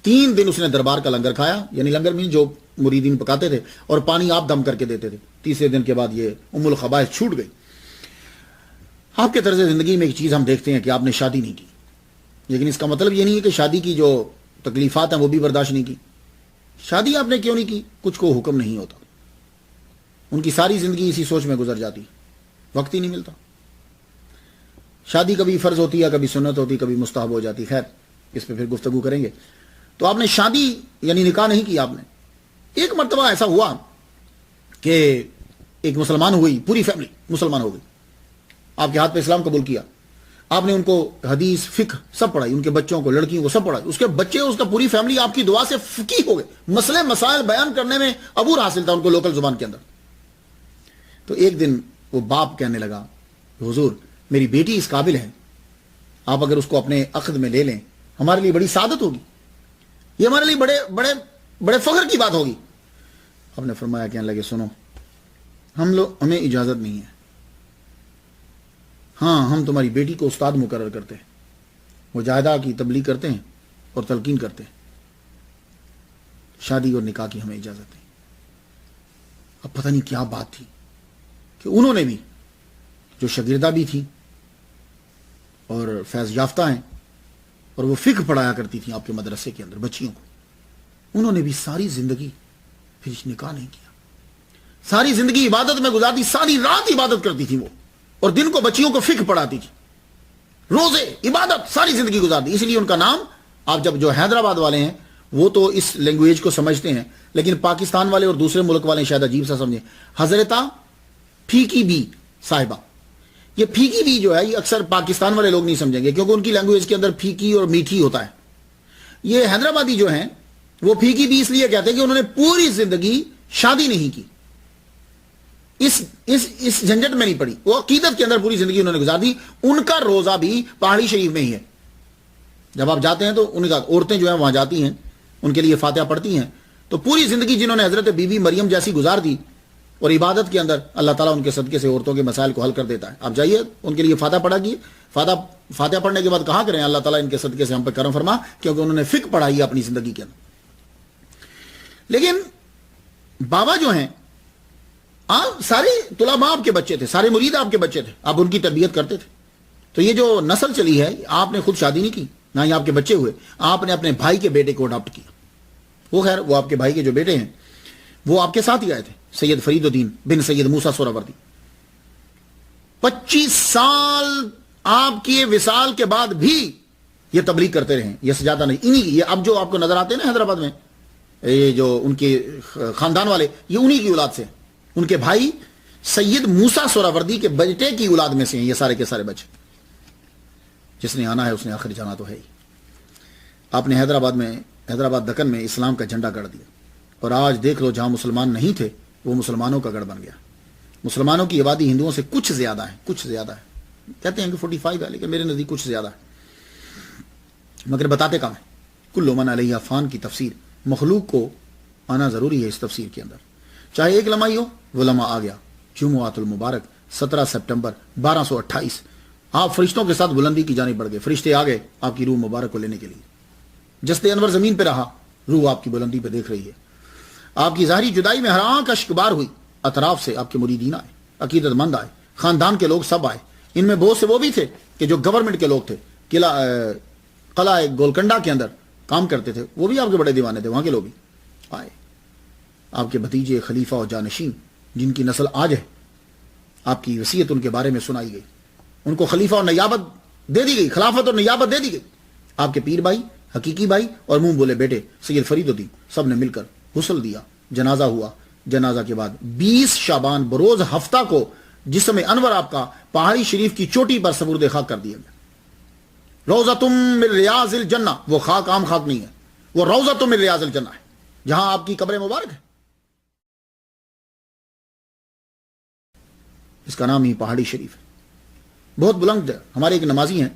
3 دن اس نے دربار کا لنگر کھایا, یعنی لنگر میں جو مریدین پکاتے تھے, اور پانی آپ دم کر کے دیتے تھے. تیسرے دن کے بعد یہ ام الخبائث چھوٹ گئی. آپ کے طرز زندگی میں ایک چیز ہم دیکھتے ہیں کہ آپ نے شادی نہیں کی, لیکن اس کا مطلب یہ نہیں ہے کہ شادی کی جو تکلیفات ہیں وہ بھی برداشت نہیں کی. شادی آپ نے کیوں نہیں کی؟ کچھ کو حکم نہیں ہوتا. ان کی ساری زندگی اسی سوچ میں گزر جاتی, وقت ہی نہیں ملتا. شادی کبھی فرض ہوتی ہے, کبھی سنت ہوتی, کبھی مستحب ہو جاتی. خیر اس پہ پھر گفتگو کریں گے. تو آپ نے شادی یعنی نکاح نہیں کیا. آپ نے ایک مرتبہ ایسا ہوا کہ ایک مسلمان ہوئی, پوری فیملی مسلمان ہو گئی, آپ کے ہاتھ پہ اسلام قبول کیا. آپ نے ان کو حدیث فقہ سب پڑھائی, ان کے بچوں کو, لڑکیوں کو سب پڑھائی. اس کے بچے, اس کا پوری فیملی آپ کی دعا سے فقیہ ہو گئے. مسئلے مسائل بیان کرنے میں عبور حاصل تھا ان کو لوکل زبان کے اندر. تو ایک دن وہ باپ کہنے لگا حضور میری بیٹی اس قابل ہے, آپ اگر اس کو اپنے عقد میں لے لیں ہمارے لیے بڑی سعادت ہوگی, یہ ہمارے لیے بڑے بڑے بڑے فخر کی بات ہوگی. آپ نے فرمایا, کہنے لگے سنو ہمیں اجازت نہیں ہے, ہاں ہم تمہاری بیٹی کو استاد مقرر کرتے ہیں, مجاہدہ کی تبلیغ کرتے ہیں اور تلقین کرتے ہیں, شادی اور نکاح کی ہمیں اجازت نہیں. اب پتہ نہیں کیا بات تھی کہ انہوں نے بھی, جو شاگردہ بھی تھی اور فیض یافتہ ہیں, اور وہ فقہ پڑھایا کرتی تھیں آپ کے مدرسے کے اندر بچیوں کو, انہوں نے بھی ساری زندگی پھر نکاح نہیں کیا. ساری زندگی عبادت میں گزارتی, ساری رات عبادت کرتی تھی وہ, اور دن کو بچیوں کو فقہ پڑھاتی تھی, روزے عبادت ساری زندگی گزارتی. اس لیے ان کا نام, آپ جب جو حیدرآباد والے ہیں وہ تو اس لینگویج کو سمجھتے ہیں, لیکن پاکستان والے اور دوسرے ملک والے شاید عجیب سا سمجھیں, حضرتہ پھیکی بی صاحبہ. یہ پھیکی بی جو ہے یہ اکثر پاکستان والے لوگ نہیں سمجھیں گے, کیونکہ ان کی لینگویج کے اندر پھیکی اور میٹھی ہوتا ہے. یہ حیدرآبادی جو ہیں وہ پھیکی بی اس لیے کہتے ہیں کہ انہوں نے پوری زندگی شادی نہیں کی, اس جھنجٹ میں نہیں پڑی, وہ عقیدت کے اندر پوری زندگی انہوں نے گزار دی. ان کا روزہ بھی پہاڑی شریف میں ہی ہے. جب آپ جاتے ہیں تو ان کا عورتیں جو ہیں وہاں جاتی ہیں, ان کے لیے فاتحہ پڑھتی ہیں. تو پوری زندگی جنہوں نے حضرت بی بی مریم جیسی گزار دی, اور عبادت کے اندر اللہ تعالیٰ ان کے صدقے سے عورتوں کے مسائل کو حل کر دیتا ہے. آپ جائیے ان کے لیے فاتحہ پڑھا کیے, فاتحہ پڑھنے کے بعد کہا کریں اللہ تعالیٰ ان کے صدقے سے ہم پہ کرم فرما, کیونکہ انہوں نے فقہ پڑھائی ہے اپنی زندگی کے اندر. لیکن بابا جو ہیں, آپ سارے طلباء آپ کے بچے تھے, سارے مرید آپ کے بچے تھے, آپ ان کی تربیت کرتے تھے. تو یہ جو نسل چلی ہے, آپ نے خود شادی نہیں کی, نہ ہی آپ کے بچے ہوئے, آپ نے اپنے بھائی کے بیٹے کو اڈاپٹ کیا. وہ خیر وہ آپ کے بھائی کے جو بیٹے ہیں وہ آپ کے ساتھ ہی آئے تھے, سید فرید الدین بن سید موسیٰ سہروردی. 25 سال آپ کی وصال کے بعد بھی یہ تبلیغ کرتے رہے, یہ سجادہ نہیں انہی, یہ اب جو آپ کو نظر آتے ہیں نا حیدرآباد میں, یہ جو ان کے خاندان والے یہ انہی کی اولاد سے، ان کے بھائی سید موسیٰ سہروردی کے بیٹے کی اولاد میں سے ہیں یہ سارے کے سارے بچے. جس نے آنا ہے اس نے آخر جانا تو ہے ہی. آپ نے حیدرآباد دکن میں اسلام کا جھنڈا گڑ دیا، اور آج دیکھ لو جہاں مسلمان نہیں تھے وہ مسلمانوں کا گڑھ بن گیا. مسلمانوں کی آبادی ہندوؤں سے کچھ زیادہ ہے. کہتے ہیں کہ 45 ہے، لیکن میرے نزدیک کچھ زیادہ ہے، مگر بتاتے کام ہے. کل من علیہ فان کی تفسیر، مخلوق کو آنا ضروری ہے اس تفسیر کے اندر. چاہے ایک لمحہ ہی ہو، وہ لمحہ آ گیا. جمعۃ المبارک 17 سپٹمبر 1228. آپ فرشتوں کے ساتھ بلندی کی جانب بڑھ گئے. فرشتے آ گئے آپ کی روح مبارک کو لینے کے لیے. جست انور زمین پہ رہا، روح آپ کی بلندی پہ دیکھ رہی ہے. آپ کی ظاہری جدائی میں ہر آنکھ اشک بار ہوئی. اطراف سے آپ کے مریدین آئے، عقیدت مند آئے، خاندان کے لوگ سب آئے. ان میں بہت سے وہ بھی تھے کہ جو گورنمنٹ کے لوگ تھے، قلعہ گولکنڈا کے اندر کام کرتے تھے، وہ بھی آپ کے بڑے دیوانے تھے. وہاں کے لوگ بھی آئے. آپ کے بھتیجے خلیفہ اور جانشین جن کی نسل آج ہے، آپ کی وصیت ان کے بارے میں سنائی گئی. ان کو خلیفہ اور نیابت دے دی گئی، خلافت اور نیابت دے دی گئی. آپ کے پیر بھائی، حقیقی بھائی اور منہ بولے بیٹے سید فرید الدین سب نے مل کر غسل دیا. جنازہ ہوا. جنازہ کے بعد 20 شعبان بروز ہفتہ کو جسم انور آپ کا پہاڑی شریف کی چوٹی پر سپرد خاک کر دیا گیا. روضۃ من ریاض الجنہ، وہ خاک عام خاک نہیں ہے، وہ روضۃ من ریاض الجنہ ہے جہاں آپ کی قبر مبارک ہے. اس کا نام ہی پہاڑی شریف ہے. بہت بلند ہے. ہمارے ایک نمازی ہیں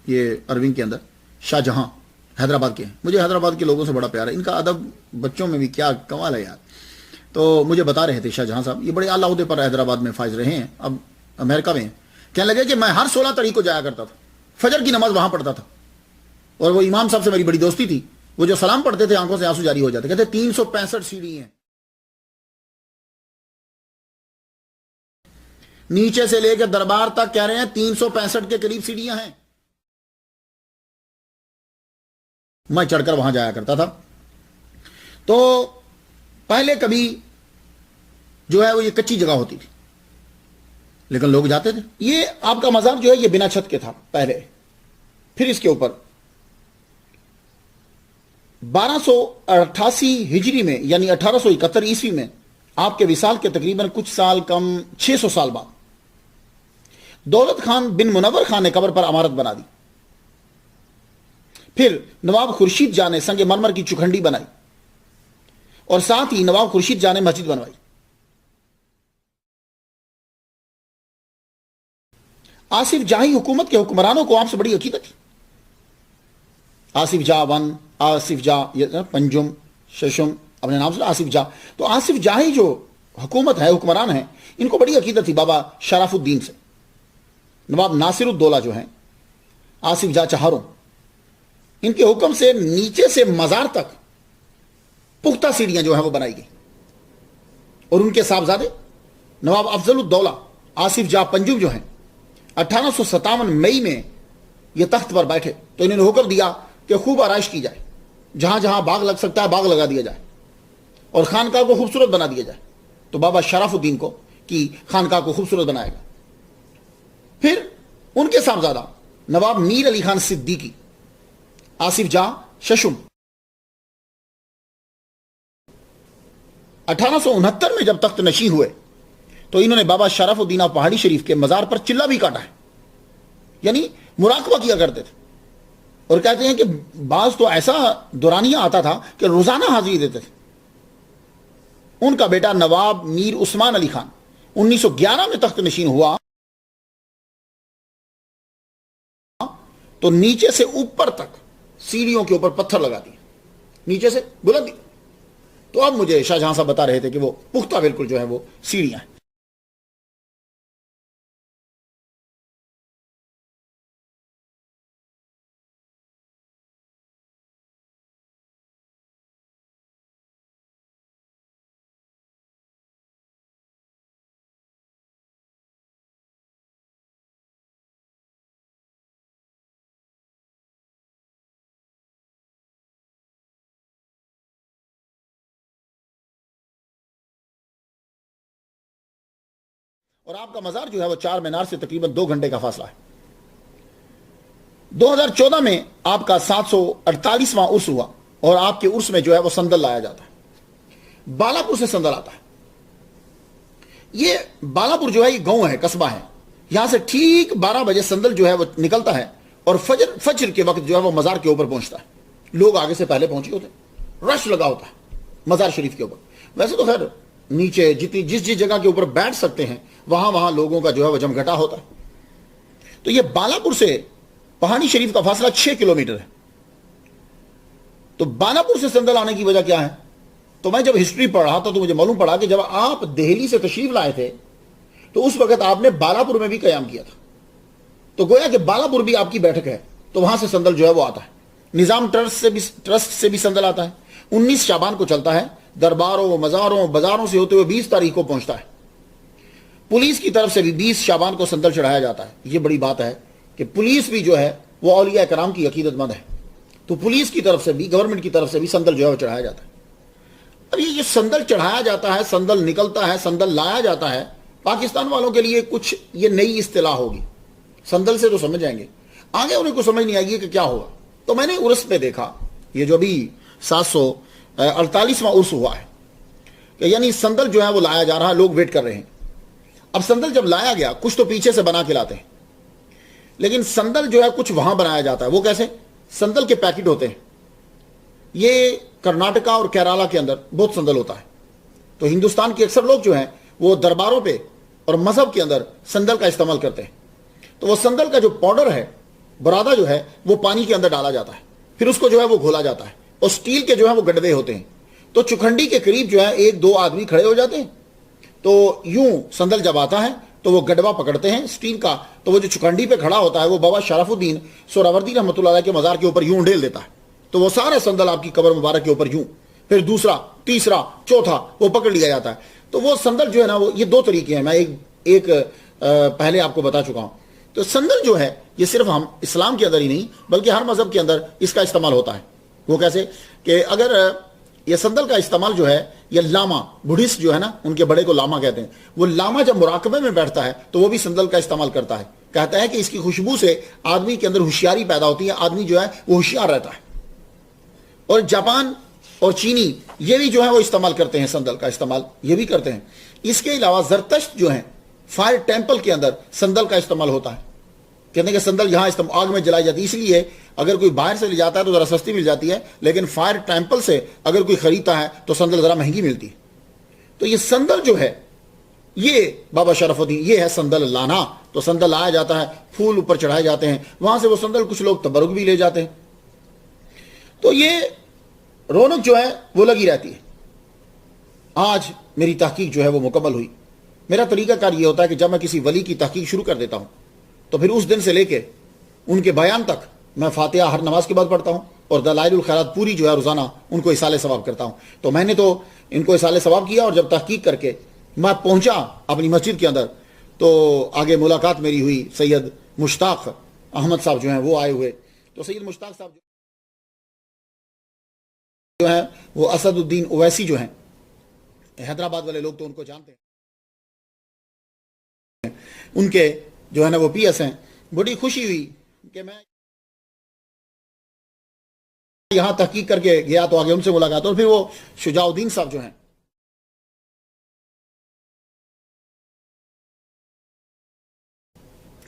یہ اروین کے اندر، شاہ جہاں، حیدرآباد کے ہیں. مجھے حیدرآباد کے لوگوں سے بڑا پیار ہے. ان کا ادب بچوں میں بھی کیا کمال ہے یار. تو مجھے بتا رہے تھے شاہ جہاں صاحب، یہ بڑے اعلیٰ عہدے پر حیدرآباد میں فائز رہے ہیں، اب امریکہ میں ہیں. کہنے لگے کہ میں ہر 16 تاریخ کو جایا کرتا تھا، فجر کی نماز وہاں پڑھتا تھا. اور وہ امام صاحب سے میری بڑی دوستی تھی. وہ جو سلام پڑھتے تھے آنکھوں سے آنسو جاری ہو جاتے. کہتے 365 سیڑھی ہیں، نیچے سے لے کے دربار تک کہہ رہے ہیں 365 کے قریب سیڑھیاں ہیں. میں چڑھ کر وہاں جایا کرتا تھا. تو پہلے کبھی جو ہے وہ یہ کچی جگہ ہوتی تھی، لیکن لوگ جاتے تھے. یہ آپ کا مزار جو ہے یہ بنا چھت کے تھا پہلے. پھر اس کے اوپر 1288 ہجری میں یعنی 1871 عیسوی میں آپ کے وصال کے تقریباً کچھ سال کم 600 سال بعد دولت خان بن منور خان نے قبر پر عمارت بنا دی. پھر نواب خورشید جاں نے سنگ مرمر کی چوکھنڈی بنائی، اور ساتھ ہی نواب خورشید جاں نے مسجد بنوائی. آصف جاہی حکومت کے حکمرانوں کو آپ سے بڑی عقیدت تھی. آصف جاہ 1، آصف جاہ پنجم، ششم، اپنے نام سے آصف جاہ. تو آصف جاہی جو حکومت ہے، حکمران ہیں، ان کو بڑی عقیدت تھی بابا شرف الدین سے. نواب ناصر الدولہ جو ہیں، آصف جاہ چہاروں، ان کے حکم سے نیچے سے مزار تک پختہ سیڑھیاں جو ہیں وہ بنائی گئی. اور ان کے صاحبزادے نواب افضل الدولہ آصف جاہ پنجم جو ہیں 1857 مئی میں یہ تخت پر بیٹھے تو انہوں نے حکم دیا کہ خوب آرائش کی جائے، جہاں جہاں باغ لگ سکتا ہے باغ لگا دیا جائے، اور خانقاہ کو خوبصورت بنا دیا جائے. تو بابا شرف الدین کو کی خانقاہ کو خوبصورت بنائے گا. پھر ان کے صاحبزادہ نواب میر علی خان صدیقی آصف جاہ ششم 1869 میں جب تخت نشین ہوئے تو انہوں نے بابا شرف الدین پہاڑی شریف کے مزار پر چلہ بھی کاٹا ہے، یعنی مراقبہ کیا کرتے تھے. اور کہتے ہیں کہ بعض تو ایسا دورانیہ آتا تھا کہ روزانہ حاضری دیتے تھے. ان کا بیٹا نواب میر عثمان علی خان 1911 میں تخت نشین ہوا تو نیچے سے اوپر تک سیڑھیوں کے اوپر پتھر لگا دیے، نیچے سے بلندی. تو اب مجھے شاہ جہاں صاحب بتا رہے تھے کہ وہ پختہ بالکل جو ہے وہ سیڑھیاں ہیں. اور آپ کا مزار جو ہے وہ 4 مینار سے تقریباً 2 گھنٹے کا فاصلہ ہے. 2014 میں آپ کا 748واں عرس ہوا اور آپ کے عرس میں جو ہے وہ سندل لایا جاتا ہے. بالاپور سے سندل آتا ہے. یہ بالاپور جو ہے یہ گاؤں ہے, قصبہ ہے. یہاں سے ٹھیک 12 بجے سندل جو ہے وہ نکلتا ہے اور فجر کے وقت جو ہے وہ مزار کے اوپر پہنچتا ہے. لوگ آگے سے پہلے پہنچے ہوتے ہیں, رش لگا ہوتا ہے مزار شریف کے اوپر. ویسے تو خیر نیچے جس جگہ کے اوپر بیٹھ سکتے ہیں وہاں لوگوں کا جو ہے وہ جم گھٹا ہوتا ہے. تو یہ بالاپور سے پہاڑی شریف کا فاصلہ 6 کلومیٹر ہے. تو بالاپور سے سندل آنے کی وجہ کیا ہے؟ تو میں جب ہسٹری پڑھ رہا تھا تو مجھے معلوم پڑا کہ جب آپ دہلی سے تشریف لائے تھے تو اس وقت آپ نے بالاپور میں بھی قیام کیا تھا. تو گویا کہ بالاپور بھی آپ کی بیٹھک ہے, تو وہاں سے سندل جو ہے وہ آتا ہے. نظام ٹرسٹ سے بھی سندل آتا ہے. 19 شعبان کو چلتا ہے. درباروں, مزاروں, بازاروں سے ہوتے ہوئے 20 تاریخ کو پہنچتا ہے. پولیس کی طرف سے بھی 20 شعبان کو سندل چڑھایا جاتا ہے. یہ بڑی بات ہے کہ پولیس بھی جو ہے وہ اولیاء کرام کی عقیدت مند ہے. تو پولیس کی طرف سے بھی, گورنمنٹ کی طرف سے بھی سندل جو ہے وہ چڑھایا جاتا ہے. اب یہ سندل چڑھایا جاتا ہے, سندل نکلتا ہے, سندل لایا جاتا ہے. پاکستان والوں کے لیے کچھ یہ نئی اصطلاح ہوگی. سندل سے تو سمجھ جائیں گے, آگے انہیں کو سمجھ نہیں آئے گی کہ کیا ہوگا. تو میں نے عرس پہ دیکھا, یہ جو ابھی 748واں عرس ہوا ہے, کہ یعنی سندل جو ہے وہ لایا جا رہا ہے, لوگ ویٹ کر رہے ہیں. اب سندل جب لایا گیا, کچھ تو پیچھے سے بنا کے لاتے ہیں, لیکن سندل جو ہے کچھ وہاں بنایا جاتا ہے. وہ کیسے؟ سندل کے پیکٹ ہوتے ہیں. یہ کرناٹکا اور کیرالا کے اندر بہت سندل ہوتا ہے. تو ہندوستان کے اکثر لوگ جو ہیں وہ درباروں پہ اور مذہب کے اندر سندل کا استعمال کرتے ہیں. تو وہ سندل کا جو پاؤڈر ہے, برادہ جو ہے, وہ پانی کے اندر ڈالا جاتا ہے. پھر اس کو جو ہے وہ گھولا جاتا ہے, اور سٹیل کے جو ہے وہ گڈوے ہوتے ہیں. تو چکھنڈی کے قریب جو ہے 1-2 آدمی کھڑے ہو جاتے ہیں. تو یوں سندل جب آتا ہے تو وہ گڈوا پکڑتے ہیں سٹیل کا. تو وہ جو چکھنڈی پہ کھڑا ہوتا ہے وہ بابا شرف الدین سہراوردی رحمۃ اللہ علیہ کے مزار کے اوپر یوں ڈیل دیتا ہے. تو وہ سارا سندل آپ کی قبر مبارک کے اوپر یوں, پھر دوسرا, تیسرا, چوتھا وہ پکڑ لیا جاتا ہے. تو وہ سندل جو ہے نا, وہ یہ 2 طریقے ہیں, میں ایک پہلے آپ کو بتا چکا ہوں. تو سندل جو ہے یہ صرف ہم اسلام کے اندر ہی نہیں بلکہ ہر مذہب کے اندر اس کا استعمال ہوتا ہے. وہ کیسے کہ اگر یہ سندل کا استعمال جو ہے, یہ لاما بڈھسٹ جو ہے نا, ان کے بڑے کو لاما کہتے ہیں, وہ لاما جب مراقبے میں بیٹھتا ہے تو وہ بھی سندل کا استعمال کرتا ہے. کہتا ہے کہ اس کی خوشبو سے آدمی کے اندر ہوشیاری پیدا ہوتی ہے, آدمی جو ہے وہ ہوشیار رہتا ہے. اور جاپان اور چینی یہ بھی جو ہے وہ استعمال کرتے ہیں, سندل کا استعمال یہ بھی کرتے ہیں. اس کے علاوہ زرتشت جو ہیں, فائر ٹیمپل کے اندر سندل کا استعمال ہوتا ہے. کہتے ہیں کہ سندل یہاں آگ میں جلائی جاتی ہے, اس لیے اگر کوئی باہر سے لے جاتا ہے تو ذرا سستی مل جاتی ہے, لیکن فائر ٹیمپل سے اگر کوئی خریدتا ہے تو سندل ذرا مہنگی ملتی ہے. تو یہ سندل جو ہے یہ بابا شرف الدین, یہ ہے سندل لانا. تو سندل لایا جاتا ہے, پھول اوپر چڑھائے جاتے ہیں, وہاں سے وہ سندل کچھ لوگ تبرک بھی لے جاتے ہیں. تو یہ رونق جو ہے وہ لگی رہتی ہے. آج میری تحقیق جو ہے وہ مکمل ہوئی. میرا طریقہ کار یہ ہوتا ہے کہ جب میں کسی ولی کی تحقیق شروع کر دیتا ہوں تو پھر اس دن سے لے کے ان کے بیان تک میں فاتحہ ہر نماز کے بعد پڑھتا ہوں, اور دلائل الخیرات پوری جو ہے روزانہ ان کو اصالہ ثواب کرتا ہوں. تو میں نے تو ان کو اصالہ ثواب کیا, اور جب تحقیق کر کے میں پہنچا اپنی مسجد کے اندر تو آگے ملاقات میری ہوئی سید مشتاق احمد صاحب جو ہیں وہ آئے ہوئے. تو سید مشتاق صاحب جو ہیں وہ اسد الدین اویسی جو ہیں, حیدرآباد والے لوگ تو ان کو جانتے ہیں, ان کے جو ہے نا وہ پی ایس ہیں. بڑی خوشی ہوئی کہ میں یہاں تحقیق کر کے گیا تو آگے ان سے ملاقات. اور پھر وہ شجاع الدین صاحب جو ہیں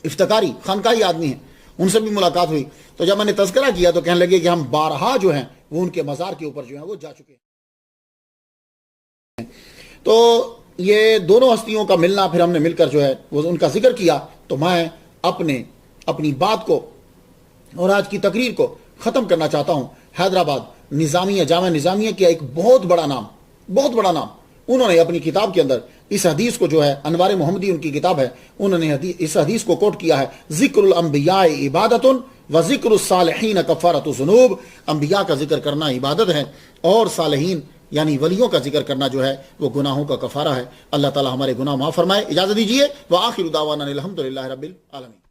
افتخاری خانقاہی آدمی ہیں, ان سے بھی ملاقات ہوئی. تو جب میں نے تذکرہ کیا تو کہنے لگے کہ ہم بارہا جو ہیں وہ ان کے مزار کے اوپر جو ہیں وہ جا چکے ہیں. تو یہ دونوں ہستیوں کا ملنا, پھر ہم نے مل کر جو ہے وہ ان کا ذکر کیا. تو میں اپنی بات کو اور آج کی تقریر کو ختم کرنا چاہتا ہوں. حیدرآباد نظامیہ, جامعہ نظامیہ کا ایک بہت بڑا نام انہوں نے اپنی کتاب کے اندر اس حدیث کو جو ہے, انوار محمدی ان کی کتاب ہے, انہوں نے اس حدیث کو کوٹ کیا ہے, ذکر الانبیاء عبادت و ذکر الصالحین کفارۃ الذنوب. انبیاء کا ذکر کرنا عبادت ہے, اور صالحین یعنی ولیوں کا ذکر کرنا جو ہے وہ گناہوں کا کفارہ ہے. اللہ تعالی ہمارے گناہ معاف فرمائے. اجازت دیجیے, وآخر دعوانا الحمدللہ رب العالمین.